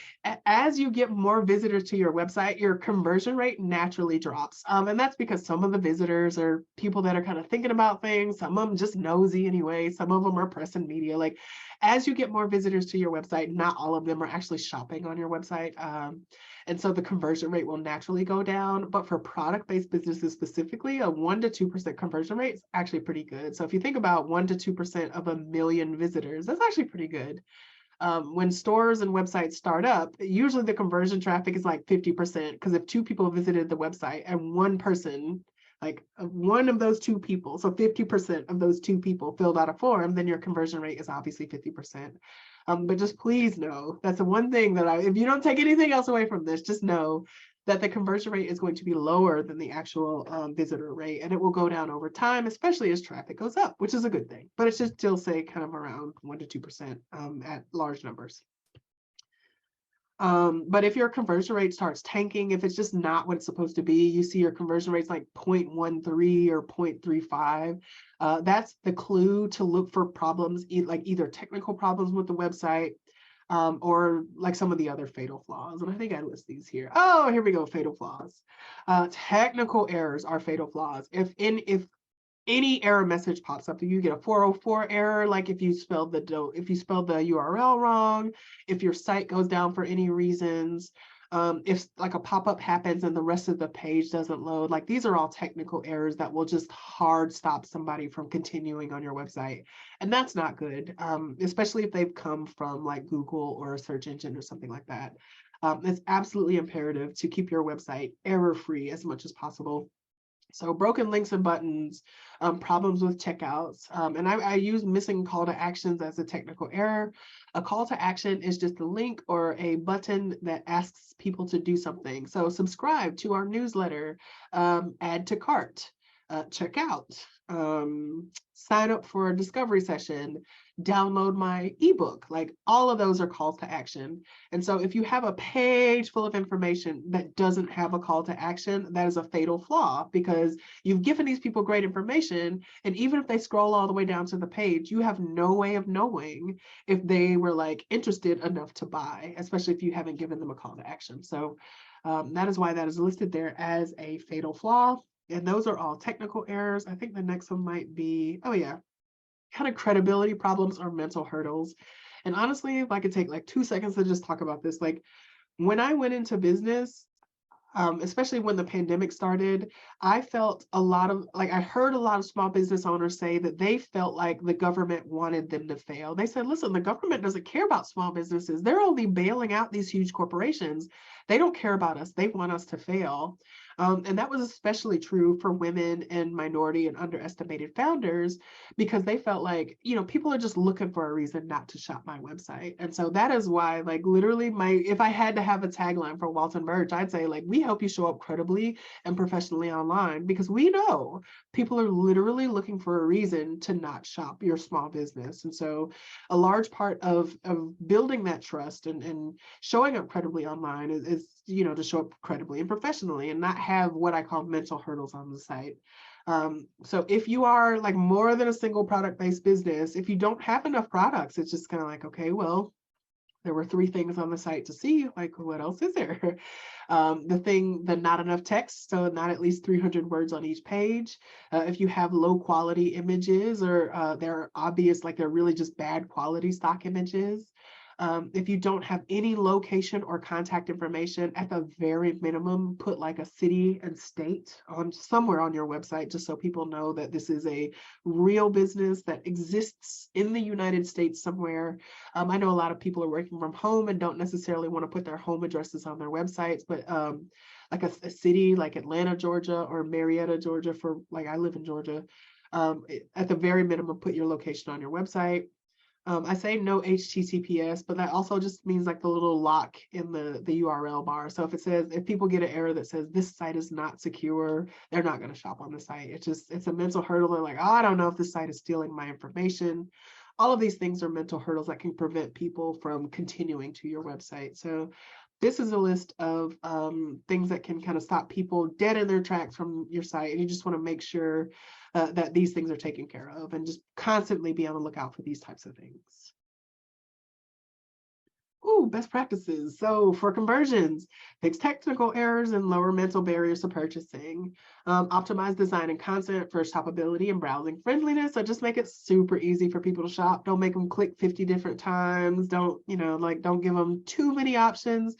S2: as you get more visitors to your website, your conversion rate naturally drops. And that's because some of the visitors are people that are kind of thinking about things. Some of them just nosy anyway. Some of them are press and media. Like as you get more visitors to your website, not all of them are actually shopping on your website. And so the conversion rate will naturally go down. But for product-based businesses specifically, a 1 to 2% conversion rate is actually pretty good. So if you think about 1 to 2% of 1 million visitors, that's actually pretty good. When stores and websites start up, usually the conversion traffic is like 50%, because if 2 people visited the website and 1 person, like one of those 2 people, so 50% of those 2 people filled out a form, then your conversion rate is obviously 50%. But just please know, that's the one thing that if you don't take anything else away from this, just know that the conversion rate is going to be lower than the actual visitor rate, and it will go down over time, especially as traffic goes up, which is a good thing. But it should still say kind of around 1 to 2% at large numbers. But if your conversion rate starts tanking, if it's just not what it's supposed to be, you see your conversion rates like 0.13 or 0.35, that's the clue to look for problems, like either technical problems with the website, or like some of the other fatal flaws. And I think I list these here. Oh, here we go, fatal flaws. Technical errors are fatal flaws. If any error message pops up, if you get a 404 error, like if you spelled the URL wrong, if your site goes down for any reasons, if like a pop-up happens and the rest of the page doesn't load, like these are all technical errors that will just hard stop somebody from continuing on your website. And that's not good, especially if they've come from like Google or a search engine or something like that. It's absolutely imperative to keep your website error-free as much as possible. So broken links and buttons, problems with checkouts, and I use missing call to actions as a technical error. A call to action is just a link or a button that asks people to do something. So subscribe to our newsletter, add to cart, check out, sign up for a discovery session, download my ebook. Like all of those are calls to action. And so if you have a page full of information that doesn't have a call to action, that is a fatal flaw, because you've given these people great information. And even if they scroll all the way down to the page, you have no way of knowing if they were like interested enough to buy, especially if you haven't given them a call to action. So that is why that is listed there as a fatal flaw. And those are all technical errors. I think the next one might be, oh yeah, kind of credibility problems or mental hurdles. And honestly, if I could take like 2 seconds to just talk about this, like when I went into business, especially when the pandemic started, I felt a lot of, like, I heard a lot of small business owners say that they felt like the government wanted them to fail. They said, listen, the government doesn't care about small businesses. They're only bailing out these huge corporations. They don't care about us. They want us to fail. And that was especially true for women and minority and underestimated founders, because they felt like, you know, people are just looking for a reason not to shop my website. And so that is why, like, literally if I had to have a tagline for Walton Birch, I'd say, like, we help you show up credibly and professionally online, because we know people are literally looking for a reason to not shop your small business. And so a large part of building that trust and showing up credibly online is, you know, to show up credibly and professionally and not have what I call mental hurdles on the site. So if you are like more than a single product-based business, if you don't have enough products, it's just kind of like, okay, well, there were 3 things on the site to see, like what else is there? The not enough text, so not at least 300 words on each page. If you have low quality images, or they're obvious, like they're really just bad quality stock images. If you don't have any location or contact information, at the very minimum, put like a city and state on somewhere on your website, just so people know that this is a real business that exists in the United States somewhere. I know a lot of people are working from home and don't necessarily want to put their home addresses on their websites, but like a city like Atlanta, Georgia, or Marietta, Georgia, for like I live in Georgia, at the very minimum, put your location on your website. I say no HTTPS, but that also just means like the little lock in the URL bar. So if people get an error that says this site is not secure, they're not going to shop on the site. It's a mental hurdle. They're like, oh, I don't know if this site is stealing my information. All of these things are mental hurdles that can prevent people from continuing to your website. So this is a list of things that can kind of stop people dead in their tracks from your site. And you just want to make sure that these things are taken care of, and just constantly be on the lookout for these types of things. Ooh, best practices. So for conversions, fix technical errors and lower mental barriers to purchasing. Optimize design and content for shoppability and browsing friendliness. So just make it super easy for people to shop. Don't make them click 50 different times. Don't give them too many options.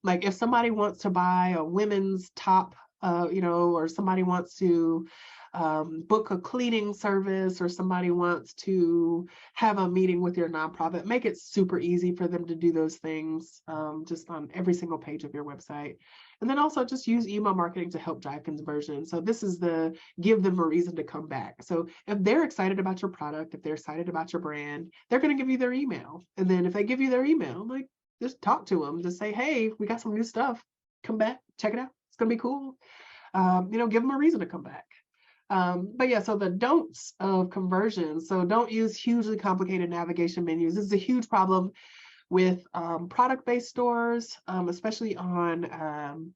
S2: Like if somebody wants to buy a women's top, or somebody wants to book a cleaning service, or somebody wants to have a meeting with your nonprofit, make it super easy for them to do those things, just on every single page of your website. And then also just use email marketing to help drive conversion. So this is give them a reason to come back. So if they're excited about your product, if they're excited about your brand, they're going to give you their email. And then if they give you their email, like just talk to them, just say, hey, we got some new stuff, come back, check it out, it's going to be cool. Give them a reason to come back. But yeah, so the don'ts of conversion. So don't use hugely complicated navigation menus. This is a huge problem with product-based stores, especially on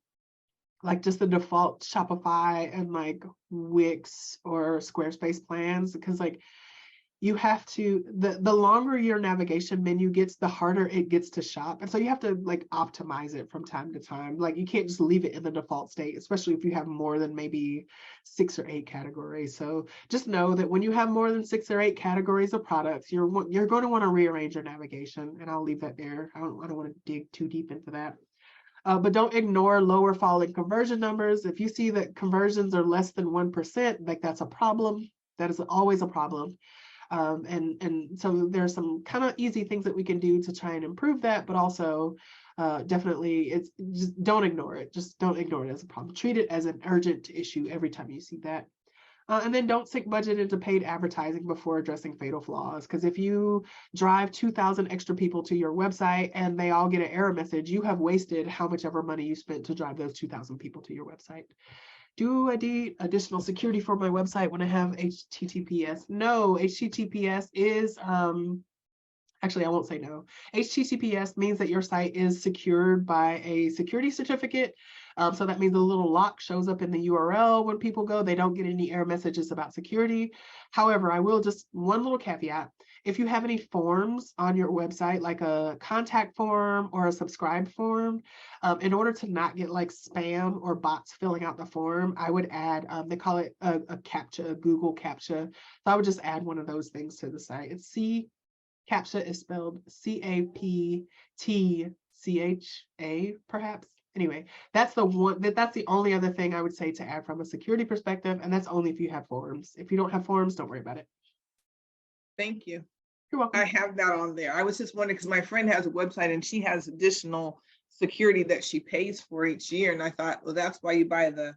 S2: like just the default Shopify and like Wix or Squarespace plans, because like you have to, the longer your navigation menu gets, the harder it gets to shop. And so you have to like optimize it from time to time. Like you can't just leave it in the default state, especially if you have more than maybe 6 or 8 categories. So just know that when you have more than 6 or 8 categories of products, you're going to want to rearrange your navigation. And I'll leave that there. I don't want to dig too deep into that. But don't ignore lower falling conversion numbers. If you see that conversions are less than 1%, like that's a problem. That is always a problem. And so there's some kind of easy things that we can do to try and improve that, but also definitely it's just don't ignore it. Just don't ignore it as a problem. Treat it as an urgent issue every time you see that. And then don't sink budget into paid advertising before addressing fatal flaws. Because if you drive 2,000 extra people to your website and they all get an error message, you have wasted how much ever money you spent to drive those 2,000 people to your website. do I need additional security for my website when I have HTTPS? No, HTTPS is, actually, I won't say no. HTTPS means that your site is secured by a security certificate. So that means a little lock shows up in the URL when people go. They don't get any error messages about security. However, I will just one little caveat. If you have any forms on your website, like a contact form or a subscribe form, in order to not get like spam or bots filling out the form, I would add, they call it a CAPTCHA, a Google CAPTCHA. So I would just add one of those things to the site. It's CAPTCHA is spelled CAPTCHA, perhaps. Anyway, that's the only other thing I would say to add from a security perspective, and that's only if you have forms. If you don't have forms, don't worry about it.
S5: Thank you.
S2: You're welcome.
S5: I have that on there. I was just wondering because my friend has a website and she has additional security that she pays for each year. And I thought, well, that's why you buy the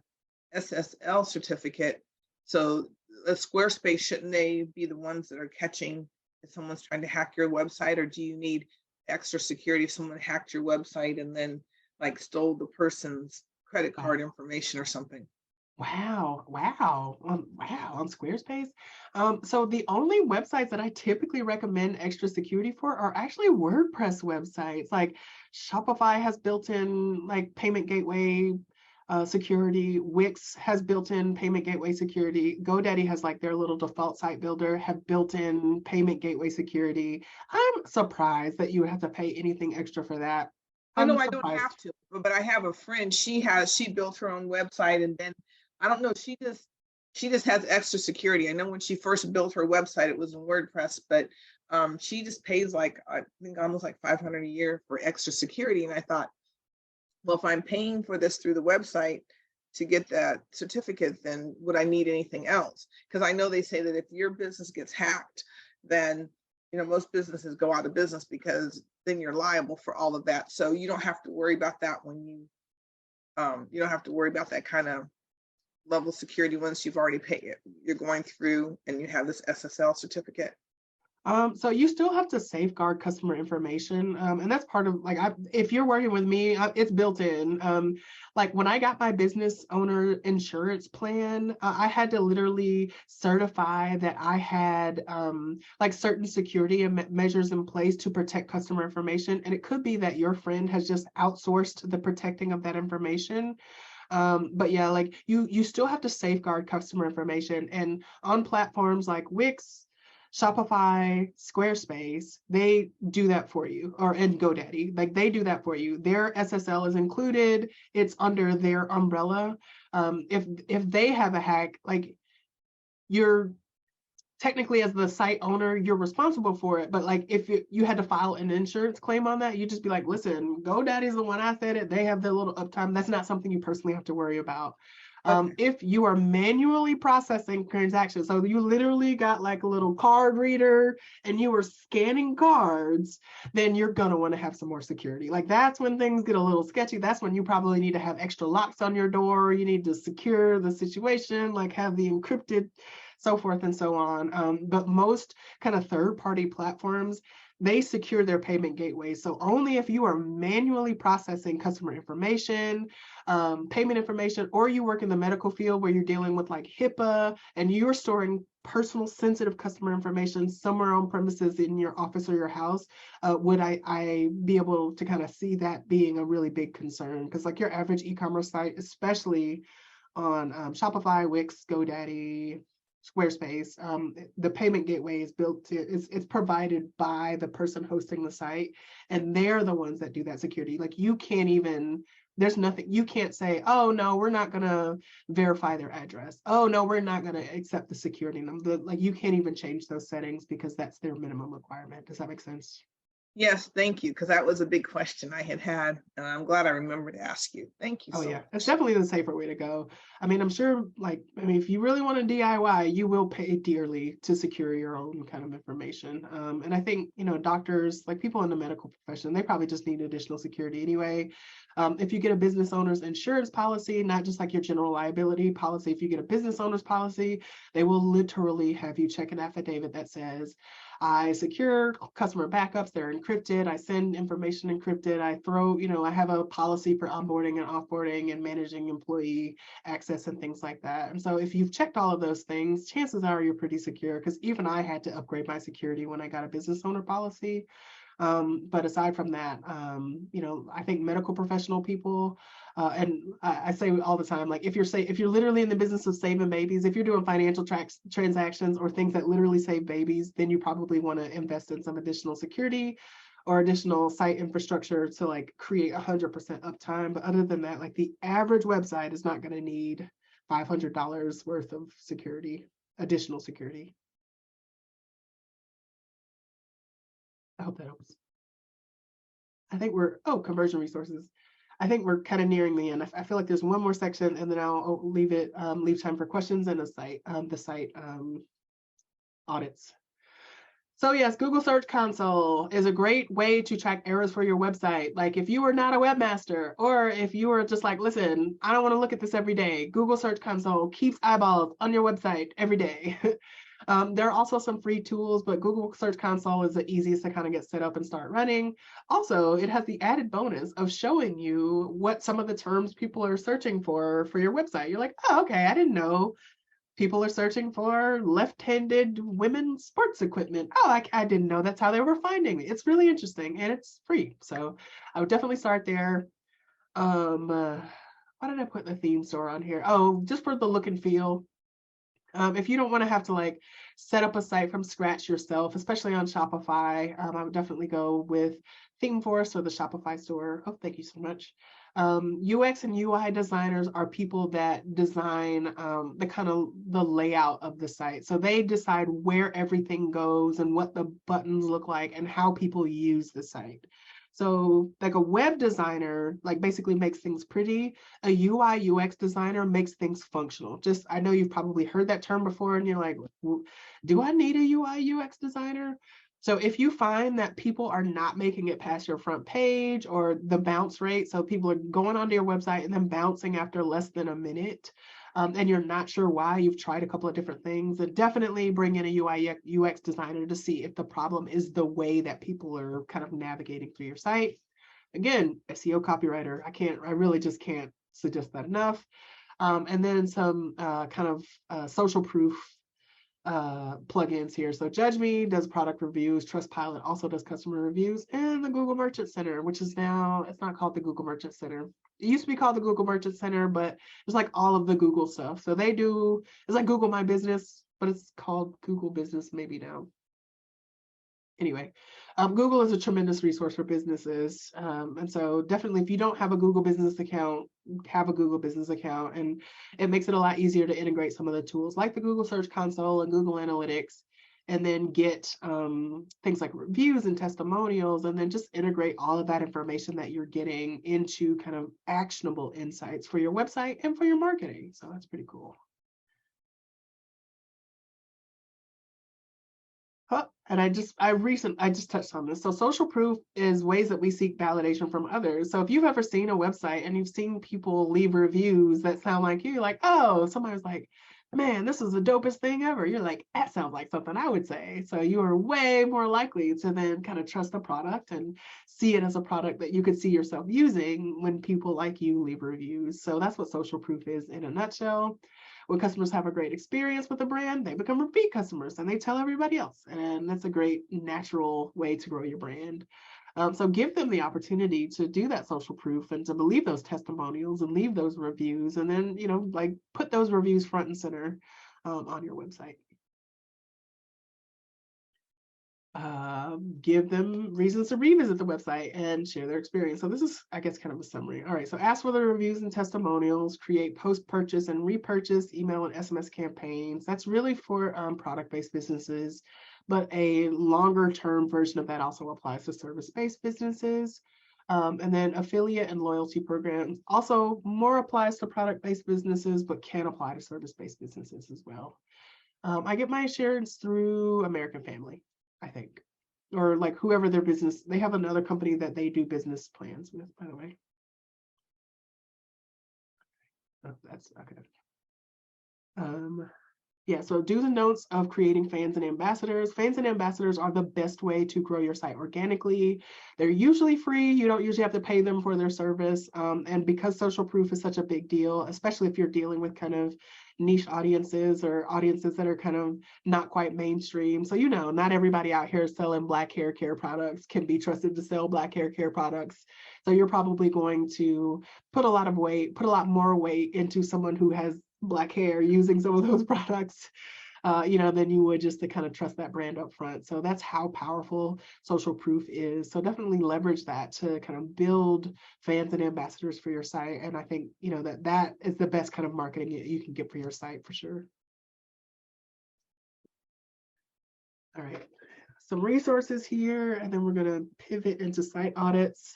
S5: SSL certificate. So Squarespace, shouldn't they be the ones that are catching if someone's trying to hack your website, or do you need extra security if someone hacked your website and then like stole the person's credit card information or something?
S2: Wow, on Squarespace. So the only websites that I typically recommend extra security for are actually WordPress websites. Like Shopify has built-in like payment gateway security. Wix has built-in payment gateway security. GoDaddy has like their little default site builder have built-in payment gateway security. I'm surprised that you would have to pay anything extra for that.
S5: I know
S2: I'm
S5: I don't
S2: surprised.
S5: have to, but I have a friend, she built her own website, and then I don't know, she just has extra security. I know when she first built her website, it was in WordPress, but she just pays like, I think almost like $500 a year for extra security. And I thought, well, if I'm paying for this through the website to get that certificate, then would I need anything else? Because I know they say that if your business gets hacked, then most businesses go out of business because then you're liable for all of that. So you don't have to worry about that when you don't have to worry about that kind of level security once you've already paid it. You're going through and you have this SSL certificate.
S2: So you still have to safeguard customer information, and that's part of like if you're working with me, it's built in. Like when I got my business owner insurance plan, I had to literally certify that I had like certain security and measures in place to protect customer information. And it could be that your friend has just outsourced the protecting of that information. But yeah, like you still have to safeguard customer information, and on platforms like Wix, Shopify, Squarespace, they do that for you, and GoDaddy, like they do that for you. Their SSL is included. It's under their umbrella. If they have a hack, like you're technically as the site owner, you're responsible for it. But like if you had to file an insurance claim on that, you just be like, listen, GoDaddy's the one I said it. They have their little uptime. That's not something you personally have to worry about. If you are manually processing transactions, so you literally got like a little card reader and you were scanning cards, then you're going to want to have some more security. Like that's when things get a little sketchy. That's when you probably need to have extra locks on your door. You need to secure the situation, like have the encrypted, so forth and so on. But most kind of third-party platforms, they secure their payment gateways. So only if you are manually processing customer information, payment information, or you work in the medical field where you're dealing with like HIPAA and you're storing personal sensitive customer information somewhere on premises in your office or your house, would I be able to kind of see that being a really big concern? Because like your average e-commerce site, especially on Shopify, Wix, GoDaddy, Squarespace, the payment gateway is it's provided by the person hosting the site, and they're the ones that do that security. Like you can't even, there's nothing, you can't say, oh no, we're not gonna verify their address. Oh no, we're not gonna accept the security number. Like you can't even change those settings because that's their minimum requirement. Does that make sense?
S5: Yes, thank you, because that was a big question I had, and I'm glad I remembered to ask you. Thank you.
S2: Oh
S5: so
S2: yeah,
S5: much.
S2: it's definitely the safer way to go. I mean, I'm sure, like, I mean, if you really want to DIY, you will pay dearly to secure your own kind of information. And I think, doctors, like people in the medical profession, they probably just need additional security anyway. If you get a business owner's insurance policy, not just like your general liability policy, if you get a business owner's policy, they will literally have you check an affidavit that says, I secure customer backups, they're encrypted, I send information encrypted, I throw, I have a policy for onboarding and offboarding and managing employee access and things like that. And so if you've checked all of those things, chances are you're pretty secure, because even I had to upgrade my security when I got a business owner policy. But aside from that, I think medical professional people, and I say all the time, like if you're literally in the business of saving babies, if you're doing financial transactions or things that literally save babies, then you probably want to invest in some additional security or additional site infrastructure to like create 100% uptime. But other than that, like the average website is not going to need $500 worth of security, additional security. I hope that helps. I think conversion resources. I think we're kind of nearing the end. I feel like there's one more section, and then I'll leave time for questions and the site audits. So yes, Google Search Console is a great way to track errors for your website. Like if you are not a webmaster, or if you are just like, listen, I don't want to look at this every day, Google Search Console keeps eyeballs on your website every day. There are also some free tools, but Google Search Console is the easiest to kind of get set up and start running. Also, it has the added bonus of showing you what some of the terms people are searching for your website. You're like, oh, okay, I didn't know people are searching for left-handed women's sports equipment. Oh, I didn't know that's how they were finding me. It's really interesting, and it's free. So I would definitely start there. Why did I put the theme store on here? Oh, just for the look and feel. If you don't want to have to like set up a site from scratch yourself, especially on Shopify, I would definitely go with ThemeForest or the Shopify store. Oh, thank you so much. UX and UI designers are people that design the layout of the site. So they decide where everything goes and what the buttons look like and how people use the site. So like a web designer, like basically makes things pretty. A UI UX designer makes things functional. I know you've probably heard that term before and you're like, do I need a UI UX designer? So if you find that people are not making it past your front page, or the bounce rate, so people are going onto your website and then bouncing after less than a minute, and you're not sure why, you've tried a couple of different things, then definitely bring in a UI UX designer to see if the problem is the way that people are kind of navigating through your site. Again, SEO copywriter, I really just can't suggest that enough. And then some social proof plugins here. So JudgeMe does product reviews, Trustpilot also does customer reviews, and the Google Merchant Center, which is now, it's not called the Google Merchant Center. It used to be called the Google Merchant Center, but it's like all of the Google stuff. So it's like Google My Business, but it's called Google Business maybe now. Anyway, Google is a tremendous resource for businesses. And so definitely, if you don't have a Google business account, have a Google business account, and it makes it a lot easier to integrate some of the tools like the Google Search Console and Google Analytics, and then get things like reviews and testimonials, and then just integrate all of that information that you're getting into kind of actionable insights for your website and for your marketing. So that's pretty cool. And I just touched on this. So social proof is ways that we seek validation from others. So if you've ever seen a website and you've seen people leave reviews that sound like you're like, oh, somebody was like, man, this is the dopest thing ever. You're like, that sounds like something I would say. So you are way more likely to then kind of trust the product and see it as a product that you could see yourself using when people like you leave reviews. So that's what social proof is in a nutshell. When customers have a great experience with the brand, they become repeat customers and they tell everybody else. And that's a great natural way to grow your brand. So give them the opportunity to do that social proof and to believe those testimonials and leave those reviews, and then, like put those reviews front and center on your website. Give them reasons to revisit the website and share their experience. So this is, I guess, kind of a summary. All right, so ask for the reviews and testimonials, create post-purchase and repurchase email and SMS campaigns. That's really for product-based businesses, but a longer-term version of that also applies to service-based businesses. And then affiliate and loyalty programs also more applies to product-based businesses, but can apply to service-based businesses as well. I get my insurance through American Family, I think, or like whoever their business, they have another company that they do business plans with, by the way. Oh, that's okay. Yeah, so do's and don'ts of creating fans and ambassadors. Fans and ambassadors are the best way to grow your site organically. They're usually free. You don't usually have to pay them for their service. And because social proof is such a big deal, especially if you're dealing with kind of niche audiences or audiences that are kind of not quite mainstream. So, not everybody out here selling black hair care products can be trusted to sell black hair care products. So you're probably going to put a lot more weight into someone who has black hair using some of those products, than you would just to kind of trust that brand up front. So that's how powerful social proof is. So definitely leverage that to kind of build fans and ambassadors for your site. And I think, that is the best kind of marketing you can get for your site for sure. All right, some resources here, and then we're going to pivot into site audits.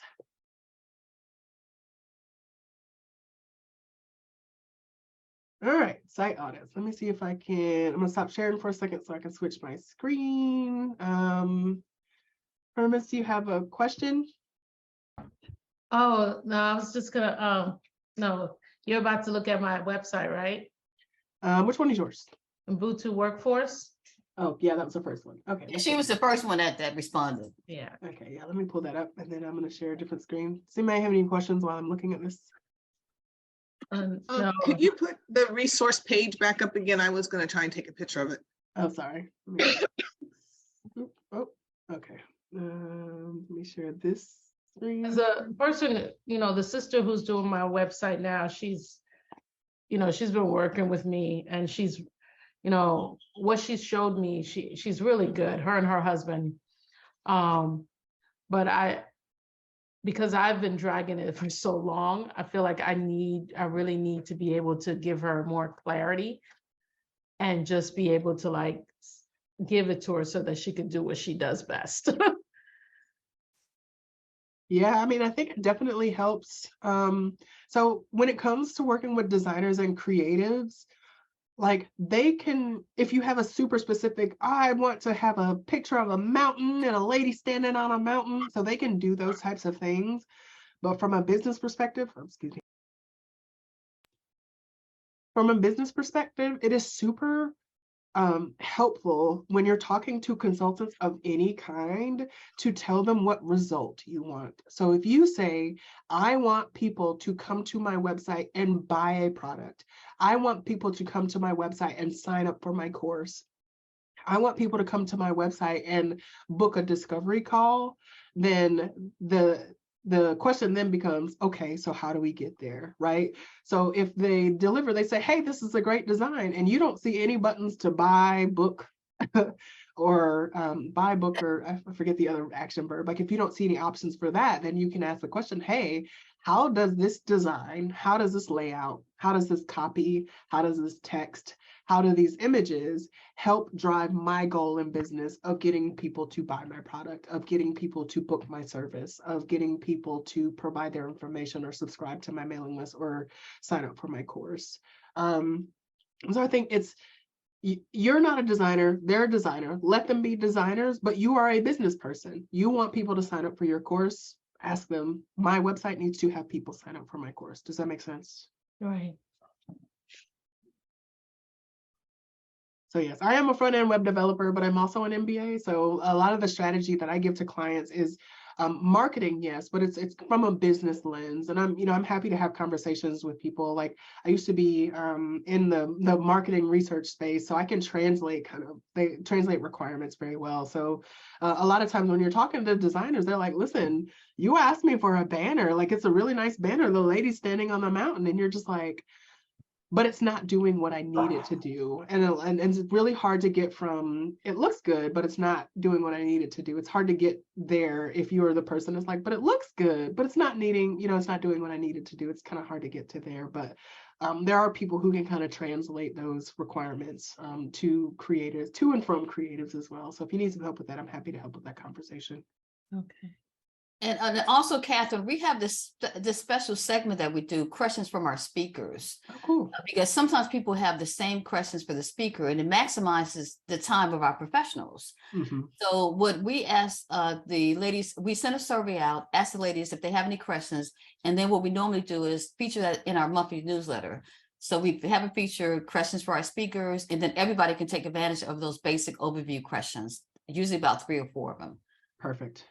S2: All right, site audits. Let me see if I can. I'm gonna stop sharing for a second so I can switch my screen. Hermes, do you have a question?
S4: Oh, no, I was just gonna, no, you're about to look at my website, right?
S2: Which one is yours?
S4: Ubuntu Workforce.
S2: Oh, yeah, that was the first one. Okay.
S1: She was the first one that responded.
S4: Yeah.
S2: Okay, yeah, let me pull that up and then I'm gonna share a different screen. Does anybody have any questions while I'm looking at this?
S4: No,
S5: Could you put the resource page back up again? I was going to try and take a picture of it.
S2: Oh, sorry. Oh, okay. Let me share this screen.
S4: as a person, the sister who's doing my website now, she's been working with me, and she's, what she's showed me, she's really good, her and her husband. But because I've been dragging it for so long, I feel like I really need to be able to give her more clarity and just be able to give it to her so that she can do what she does best.
S2: Yeah, I mean, I think it definitely helps. So when it comes to working with designers and creatives, they can, if you have a super specific, I want to have a picture of a mountain and a lady standing on a mountain, so they can do those types of things. But from a business perspective, it is super helpful when you're talking to consultants of any kind to tell them what result you want. So if you say, I want people to come to my website and buy a product, I want people to come to my website and sign up for my course, I want people to come to my website and book a discovery call, then the question then becomes, okay, so how do we get there, right? So if they deliver, they say, hey, this is a great design, and you don't see any buttons to buy, book, or buy, book, or I forget the other action verb. If you don't see any options for that, then you can ask the question, hey, how does this design, how does this layout, how does this copy, how does this text, how do these images help drive my goal in business of getting people to buy my product, of getting people to book my service, of getting people to provide their information or subscribe to my mailing list or sign up for my course. So I think you're not a designer, they're a designer. Let them be designers, but you are a business person. You want people to sign up for your course. Ask them, my website needs to have people sign up for my course. Does that make sense?
S4: Right.
S2: So yes, I am a front-end web developer, but I'm also an MBA. So a lot of the strategy that I give to clients is marketing, yes, but it's from a business lens. And I'm happy to have conversations with people. I used to be in the marketing research space, so I can translate they translate requirements very well. So a lot of times when you're talking to designers, they're like, listen, you asked me for a banner, it's a really nice banner, the lady standing on the mountain, and you're just like, but it's not doing what I need it to do. And it's really hard to get from, it looks good, but it's not doing what I need it to do. It's hard to get there if you are the person that's like, but it looks good, but it's not needing, it's not doing what I need it to do. It's kind of hard to get to there. But there are people who can kind of translate those requirements to creators, to and from creatives as well. So if you need some help with that, I'm happy to help with that conversation.
S4: Okay.
S1: And also, Catherine, we have this special segment that we do, questions from our speakers.
S2: Oh, cool.
S1: Because sometimes people have the same questions for the speaker, and it maximizes the time of our professionals.
S2: Mm-hmm.
S1: So what we ask the ladies, we send a survey out, ask the ladies if they have any questions, and then what we normally do is feature that in our monthly newsletter. So we haven't featured questions for our speakers, and then everybody can take advantage of those basic overview questions, usually about 3 or 4 of them.
S2: Perfect.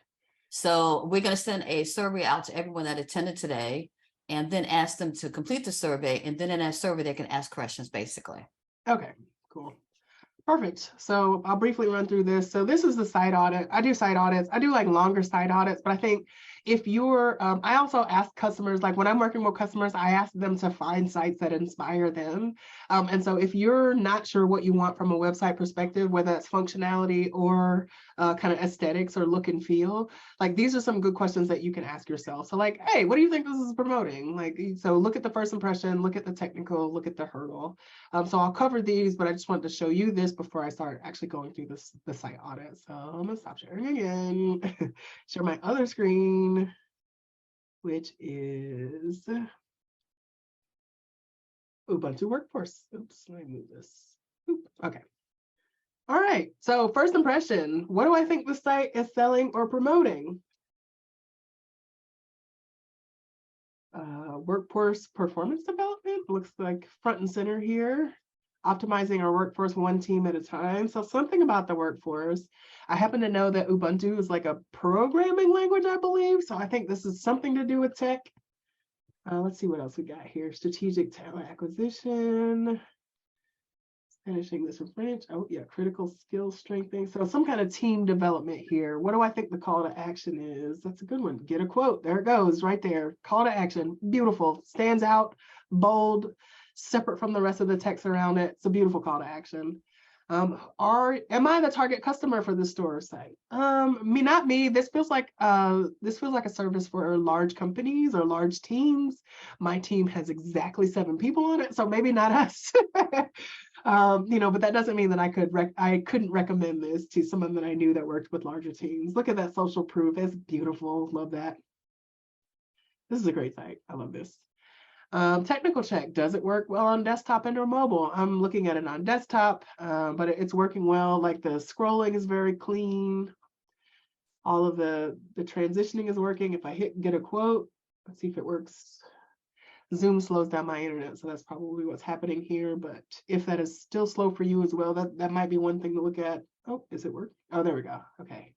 S1: So we're going to send a survey out to everyone that attended today, and then ask them to complete the survey. And then in that survey, they can ask questions, basically.
S2: Okay, cool. Perfect. So I'll briefly run through this. So this is the site audit. I do site audits. I do like longer site audits, but I think if you're, I also ask customers, like when I'm working with customers, I ask them to find sites that inspire them. And so if you're not sure what you want from a website perspective, whether that's functionality or kind of aesthetics or look and feel, like these are some good questions that you can ask yourself. So like, hey, what do you think this is promoting? Like, so look at the first impression, look at the technical, look at the hurdle. So I'll cover these, but I just wanted to show you this before I start actually going through the site audit. So I'm gonna stop sharing again, share my other screen, which is Ubuntu Workforce. Oops, let me move this. Oop, okay. All right, so first impression, what do I think the site is selling or promoting? Workforce performance development looks like front and center here. Optimizing our workforce one team at a time. So something about the workforce. I happen to know that Ubuntu is like a programming language, I believe. So I think this is something to do with tech. Let's see what else we got here. Strategic talent acquisition. Finishing this in French. Oh yeah, critical skill strengthening. So some kind of team development here. What do I think the call to action is? That's a good one. Get a quote. There it goes, right there. Call to action. Beautiful. Stands out, bold, separate from the rest of the text around it. It's a beautiful call to action. Am I the target customer for this store or site? Not me. This feels like a service for large companies or large teams. My team has exactly 7 people on it, so maybe not us. But that doesn't mean that I couldn't recommend this to someone that I knew that worked with larger teams. Look at that social proof. It's beautiful. Love that. This is a great site. I love this. Technical check. Does it work well on desktop and or mobile? I'm looking at it on desktop, but it's working well. Like the scrolling is very clean. All of the transitioning is working. If I hit get a quote, let's see if it works. Zoom slows down my internet, so that's probably what's happening here. But if that is still slow for you as well, that might be one thing to look at. Oh, is it work? Oh, there we go. Okay.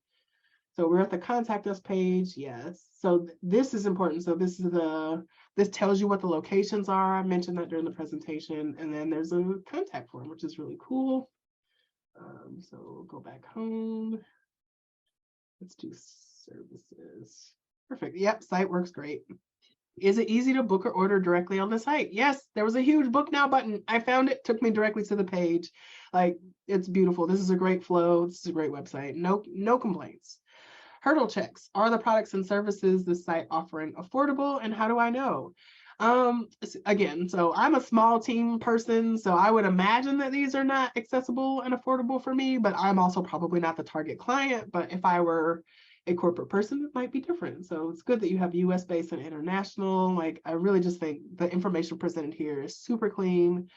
S2: So we're at the contact us page. Yes. So this is important. So this tells you what the locations are. I mentioned that during the presentation. And then there's a contact form, which is really cool. So we'll go back home. Let's do services. Perfect. Yep. Site works great. Is it easy to book or order directly on the site? Yes, there was a huge book now button. I found it, took me directly to the page. Like, it's beautiful. This is a great flow. This is a great website. No complaints. Hurdle checks. Are the products and services this site offering affordable, and how do I know? Again, so I'm a small team person, so I would imagine that these are not accessible and affordable for me, but I'm also probably not the target client. But if I were a corporate person, it might be different. So it's good that you have US based and international. Like, I really just think the information presented here is super clean,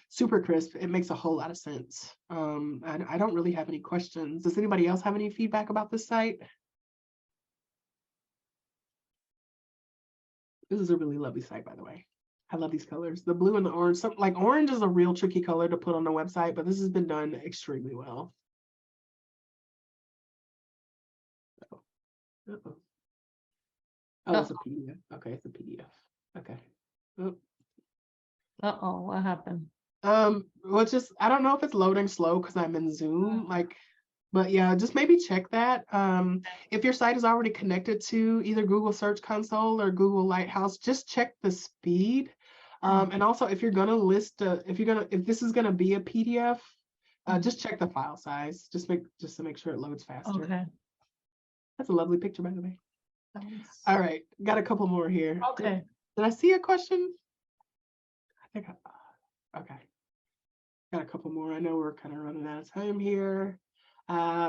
S2: super crisp. It makes a whole lot of sense. And I don't really have any questions. Does anybody else have any feedback about this site? This is a really lovely site, by the way. I love these colors, the blue and the orange. Like orange is a real tricky color to put on the website, but this has been done extremely well. Uh-oh. Oh, it's a PDF. Okay, it's a PDF. Okay. Oh.
S4: Uh-oh, what happened?
S2: Well, just I don't know if it's loading slow because I'm in Zoom. But yeah, just maybe check that. If your site is already connected to either Google Search Console or Google Lighthouse, just check the speed. And also, if you're gonna if this is gonna be a PDF, just check the file size. Just to make sure it loads faster.
S4: Okay.
S2: That's a lovely picture, by the way.
S4: Thanks.
S2: All right, got a couple more here.
S4: Okay.
S2: Did I see a question? I think okay. Got a couple more. I know we're kind of running out of time here.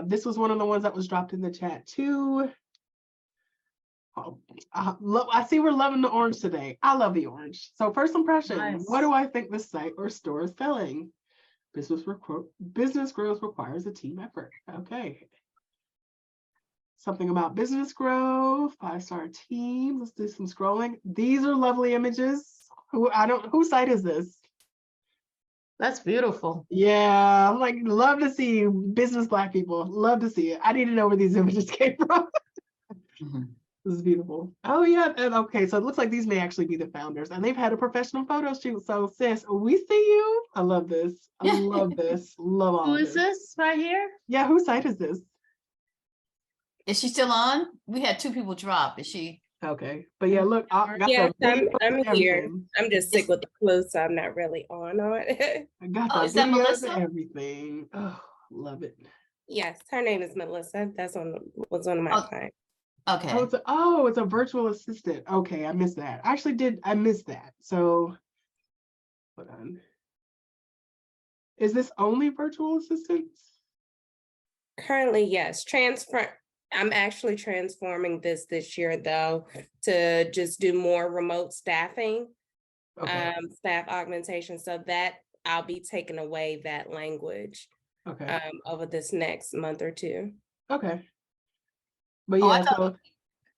S2: This was one of the ones that was dropped in the chat too. Oh, I see we're loving the orange today. I love the orange. So first impression,
S4: Nice.
S2: What do I think this site or store is selling? Business growth requires a team effort. Okay. Something about business growth, 5-star team. Let's do some scrolling. These are lovely images. Whose site is this?
S4: That's beautiful.
S2: Yeah, I'm like, love to see business Black people. Love to see it. I need to know where these images came from.
S1: Mhm.
S2: This is beautiful. Oh yeah, and okay, so it looks like these may actually be the founders, and they've had a professional photo shoot. So sis, we see you. I love this. I love this. Love all
S4: Who
S2: of
S4: is this right here?
S2: Yeah, whose site is this?
S1: Is she still on? We had 2 people drop. Is she?
S2: Okay, but yeah, look, I got
S6: Yes,
S2: the video
S6: I'm
S2: and
S6: here.
S2: everything.
S6: I'm just sick with the flu, so I'm not really on it.
S2: I got
S1: Oh,
S2: the
S1: is that
S2: videos
S1: Melissa?
S2: and everything. Oh, love it.
S6: Yes, her name is Melissa. Was one of my
S1: Oh.
S6: clients.
S1: Okay.
S2: It's a virtual assistant. Okay, I missed that. I missed that. So hold on. Is this only virtual assistants?
S6: Currently, yes, I'm actually transforming this year though to just do more remote staffing,
S2: Okay,
S6: staff augmentation, so that I'll be taking away that language
S2: okay,
S6: over this next month or two.
S2: okay. But
S1: Oh, I
S2: yeah, so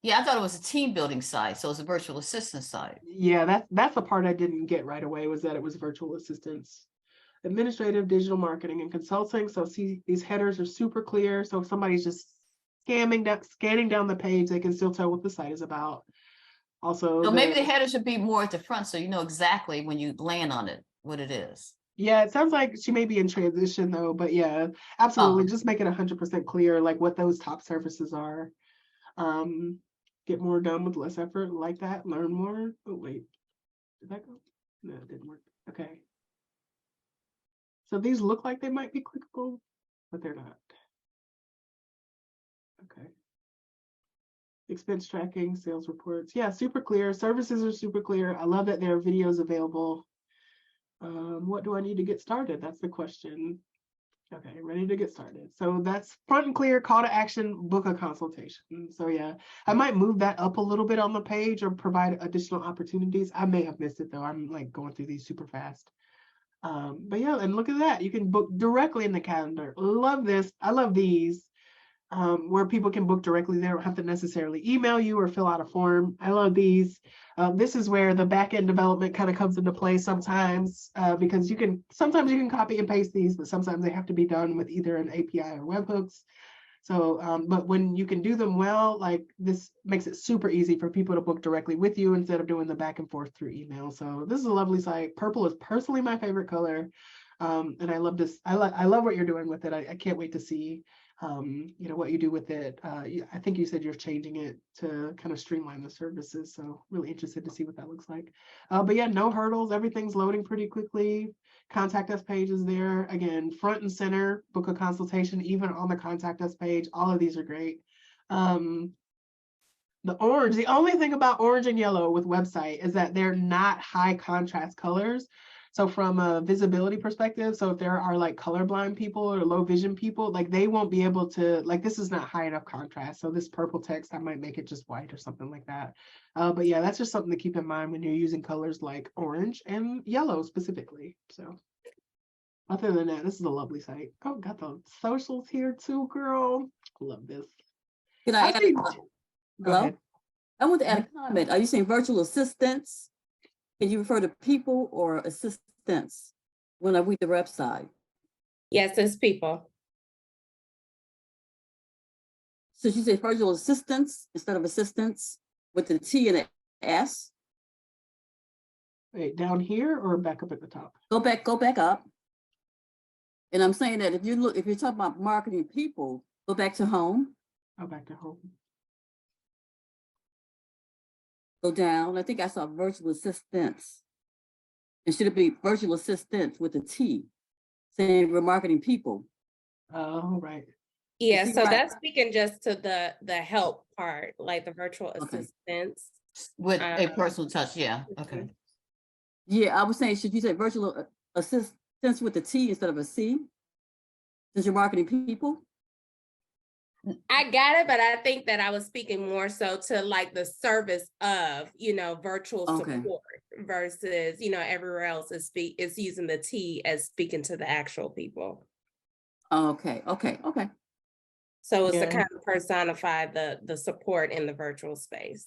S1: Yeah, I thought it was a team building site, so it's a virtual assistant site.
S2: yeah, that's the part I didn't get right away, was that it was virtual assistants. Administrative, digital marketing, and consulting. So see, these headers are super clear. So if somebody's just scanning down the page, they can still tell what the site is about. Also,
S1: So maybe the header should be more at the front, so you know exactly when you land on it, what it is.
S2: yeah, it sounds like she may be in transition though, but yeah, absolutely.
S1: Oh.
S2: Just make it 100% clear, like what those top surfaces are. Get more done with less effort, like that. Learn more. Oh wait, did that go? No, it didn't work. Okay. So these look like they might be clickable, but they're not. Okay. Expense tracking, sales reports. Yeah, super clear. Services are super clear. I love that there are videos available. What do I need to get started? That's the question. Okay, ready to get started. So that's front and clear, call to action, book a consultation. So yeah, I might move that up a little bit on the page or provide additional opportunities. I may have missed it though. I'm like going through these super fast. But yeah, and look at that. You can book directly in the calendar. Love this. I love these. Where people can book directly. They don't have to necessarily email you or fill out a form. I love these. This is where the back-end development kind of comes into play sometimes, because sometimes you can copy and paste these, but sometimes they have to be done with either an API or webhooks. So, but when you can do them well, like this makes it super easy for people to book directly with you instead of doing the back and forth through email. So this is a lovely site. Purple is personally my favorite color. And I love this. I love what you're doing with it. I can't wait to see what you do with it. I think you said you're changing it to kind of streamline the services. So really interested to see what that looks like. But yeah, no hurdles. Everything's loading pretty quickly. Contact us page is there. Again, front and center, book a consultation, even on the contact us page. All of these are great. The only thing about orange and yellow with website is that they're not high contrast colors. So from a visibility perspective, so if there are like colorblind people or low vision people, like they won't be able to, like this is not high enough contrast. So this purple text, I might make it just white or something like that. But yeah, that's just something to keep in mind when you're using colors like orange and yellow specifically. So other than that, this is a lovely site. Oh, got the socials here too, girl. Love this.
S7: Can I add?
S2: Go
S7: Hello?
S2: ahead.
S7: I want to add a comment. Are you saying virtual assistants? Can you refer to people or assistants when I read the website?
S6: Yes, it's people.
S7: So you say virtual assistants instead of assistants with the T and the S?
S2: Wait, down here or back up at the top?
S7: Go back up. And I'm saying that if you're talking about marketing people, go back to home,
S2: Oh, back to home.
S7: go down. I think I saw virtual assistants. And should it be virtual assistants with a T, saying we're marketing people?
S2: Oh, right.
S6: Yeah,
S7: see
S6: so
S7: right-
S6: that's speaking just to the help part, like the virtual
S7: Okay.
S6: assistants.
S1: With a
S6: Um,
S1: personal touch, yeah, okay.
S7: Yeah, I was saying, should you say virtual assistants with a T instead of a C? Since you're marketing people?
S6: I got it, but I think that I was speaking more so to like the service of, virtual
S7: Okay.
S6: support versus, everywhere else is using the T as speaking to the actual people.
S7: Okay.
S6: So it's to
S2: Yeah.
S6: kind of personify the support in the virtual space.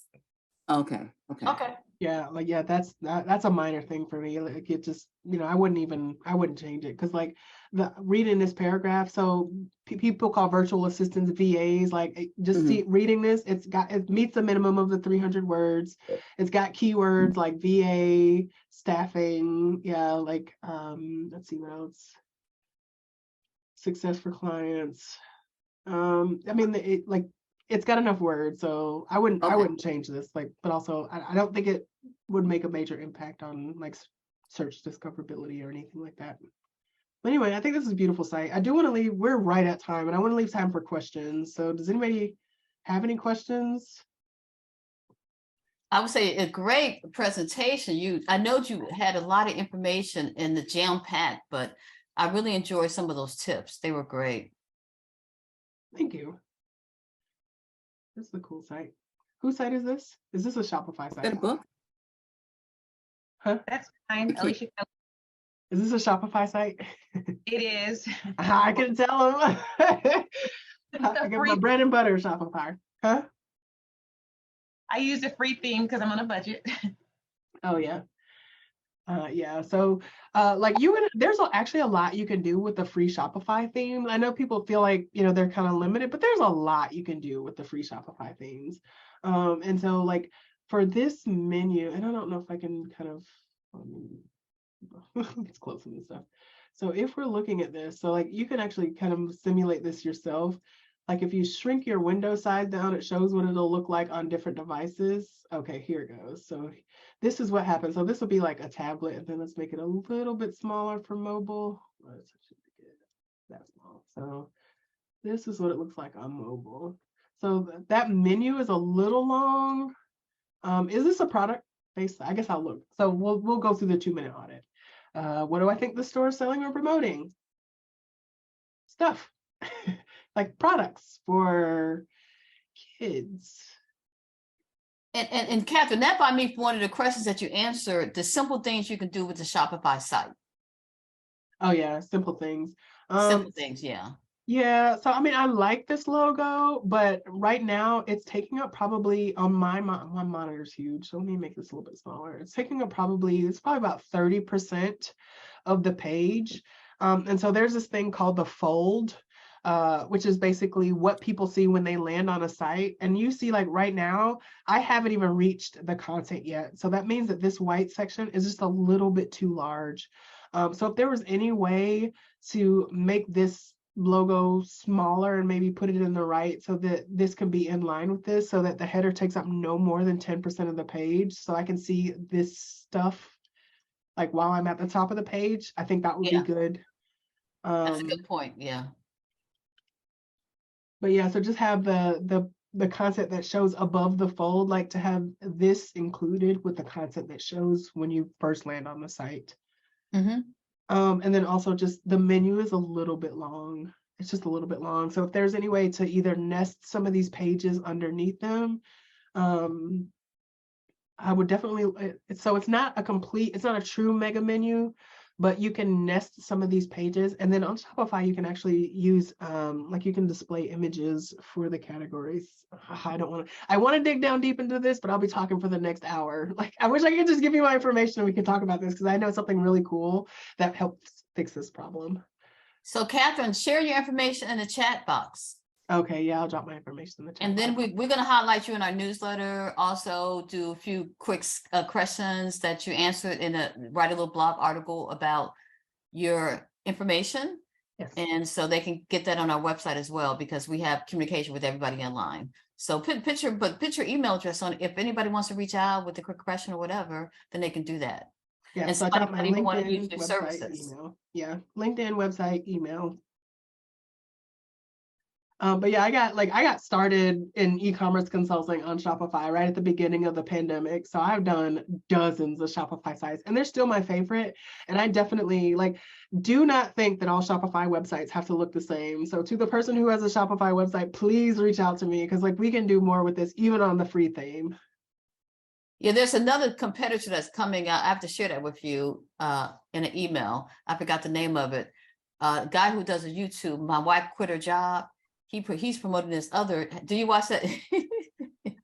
S7: Okay.
S1: Okay,
S2: Yeah, like yeah, that's a minor thing for me. Like it just, I wouldn't change it because like the reading this paragraph, so people call virtual assistants VAs. Like just see reading this, it meets the minimum of the 300 words. It's got keywords like VA, staffing, yeah, like let's see what else. Success for clients. I mean, it's got enough words, so I wouldn't change this. Like, but also, I don't think it would make a major impact on like search discoverability or anything like that. But anyway, I think this is a beautiful site. I do want to leave. We're right at time, and I want to leave time for questions. So, does anybody have any questions?
S1: I would say a great presentation. I know you had a lot of information in the jam pack, but I really enjoyed some of those tips. They were great.
S2: Thank you. This is a cool site. Whose site is this? Is this a Shopify site?
S7: That book?
S2: Huh?
S8: That's fine,
S7: Okay.
S8: Alicia.
S2: Is this a Shopify site?
S8: It is.
S2: I can tell them. I
S8: It's a
S2: get my
S8: free-
S2: bread and butter Shopify. Huh?
S8: I use a free theme because I'm on a budget.
S2: Oh yeah. Yeah. So like there's actually a lot you can do with the free Shopify theme. I know people feel like, they're kind of limited, but there's a lot you can do with the free Shopify themes. And so like for this menu, and I don't know if I can kind of it's closing and stuff. So if we're looking at this, so like you can actually kind of simulate this yourself. Like if you shrink your window size down, it shows what it'll look like on different devices. Okay, here it goes. So this is what happens. So this will be like a tablet, and then let's make it a little bit smaller for mobile. Let's make it that small. So this is what it looks like on mobile. So that menu is a little long. Is this a product based? I guess I'll look. So we'll go through the 2-minute audit. What do I think the store is selling or promoting? Stuff. Like products for kids.
S1: And Catherine, that by me, one of the questions that you answered, the simple things you can do with the Shopify site.
S2: Oh yeah, simple things.
S1: Simple things, yeah.
S2: Yeah, so I mean, I like this logo, but right now it's taking up probably on my monitor's huge. So let me make this a little bit smaller. It's taking up probably about 30% of the page. And so there's this thing called the fold, which is basically what people see when they land on a site. And you see like right now, I haven't even reached the content yet. So that means that this white section is just a little bit too large. So if there was any way to make this logo smaller and maybe put it in the right so that this can be in line with this, so that the header takes up no more than 10% of the page, so I can see this stuff like while I'm at the top of the page, I think that would be good.
S1: That's a good point, yeah.
S2: But yeah, so just have the content that shows above the fold, like to have this included with the content that shows when you first land on the site.
S1: Mm-hmm.
S2: And then also just the menu is a little bit long. It's just a little bit long. So if there's any way to either nest some of these pages underneath them, I would definitely, so it's not a true mega menu, but you can nest some of these pages. And then on Shopify, you can actually use, like you can display images for the categories. I want to dig down deep into this, but I'll be talking for the next hour. Like, I wish I could just give you my information and we could talk about this because I know something really cool that helps fix this problem.
S1: So Catherine, share your information in the chat box.
S2: Okay, yeah, I'll drop my information in the chat.
S1: And then
S2: box.
S1: we're going to highlight you in our newsletter, also do a few quick questions that you answered write a little blog article about your information.
S2: Yes.
S1: And so they can get that on our website as well, because we have communication with everybody online. So put your email address on. If anybody wants to reach out with a quick question or whatever, then they can do that.
S2: Yeah,
S1: And
S2: so I
S1: somebody
S2: got my
S1: might even want to
S2: LinkedIn
S1: use your
S2: website,
S1: services.
S2: email. Yeah, LinkedIn website, email. But yeah, I got started in e-commerce consulting on Shopify right at the beginning of the pandemic. So I've done dozens of Shopify sites, and they're still my favorite. And I definitely do not think that all Shopify websites have to look the same. So to the person who has a Shopify website, please reach out to me because we can do more with this, even on the free theme.
S1: Yeah, there's another competitor that's coming out. I have to share that with you in an email. I forgot the name of it. A guy who does a YouTube. My wife quit her job. He's promoting this other. Do you watch that?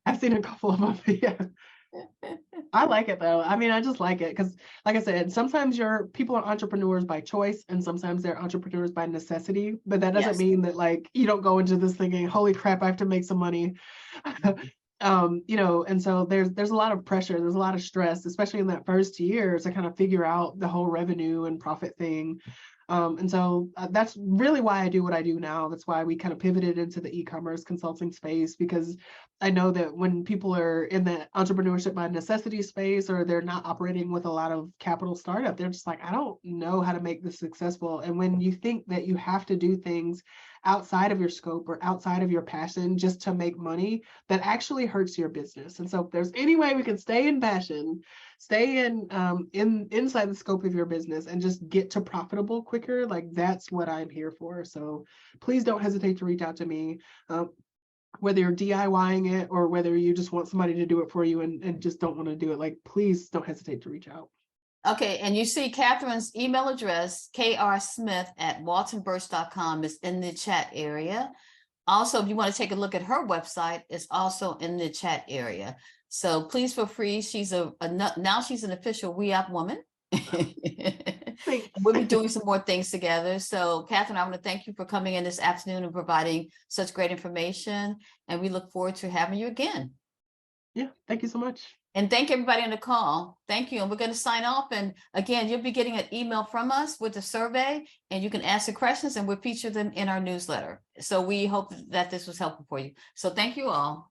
S2: I've seen a couple of them. Yeah. I like it though. I mean, I just like it because, like I said, sometimes people are entrepreneurs by choice and sometimes they're entrepreneurs by necessity. But that doesn't
S1: Yes.
S2: mean that like you don't go into this thinking, holy crap, I have to make some money. And so there's a lot of pressure, there's a lot of stress, especially in that first year to kind of figure out the whole revenue and profit thing. And so that's really why I do what I do now. That's why we kind of pivoted into the e-commerce consulting space, because I know that when people are in the entrepreneurship by necessity space, or they're not operating with a lot of capital startup, they're just like, I don't know how to make this successful. And when you think that you have to do things outside of your scope or outside of your passion just to make money, that actually hurts your business. And so if there's any way we can stay in passion, stay inside the scope of your business and just get to profitable quicker, like that's what I'm here for. So please don't hesitate to reach out to me, whether you're DIYing it or whether you just want somebody to do it for you and just don't want to do it. Like, please don't hesitate to reach out.
S1: Okay, and you see Catherine's email address, krsmith@waltonbirch.com, is in the chat area. Also, if you want to take a look at her website, it's also in the chat area. So please feel free. She's now she's an official We Up woman. We'll be doing some more things together. So Catherine, I want to thank you for coming in this afternoon and providing such great information. And we look forward to having you again.
S2: Yeah, thank you so much.
S1: And thank everybody on the call. Thank you. And we're going to sign off. And again, you'll be getting an email from us with the survey, and you can ask the questions and we'll feature them in our newsletter. So we hope that this was helpful for you. So thank you all.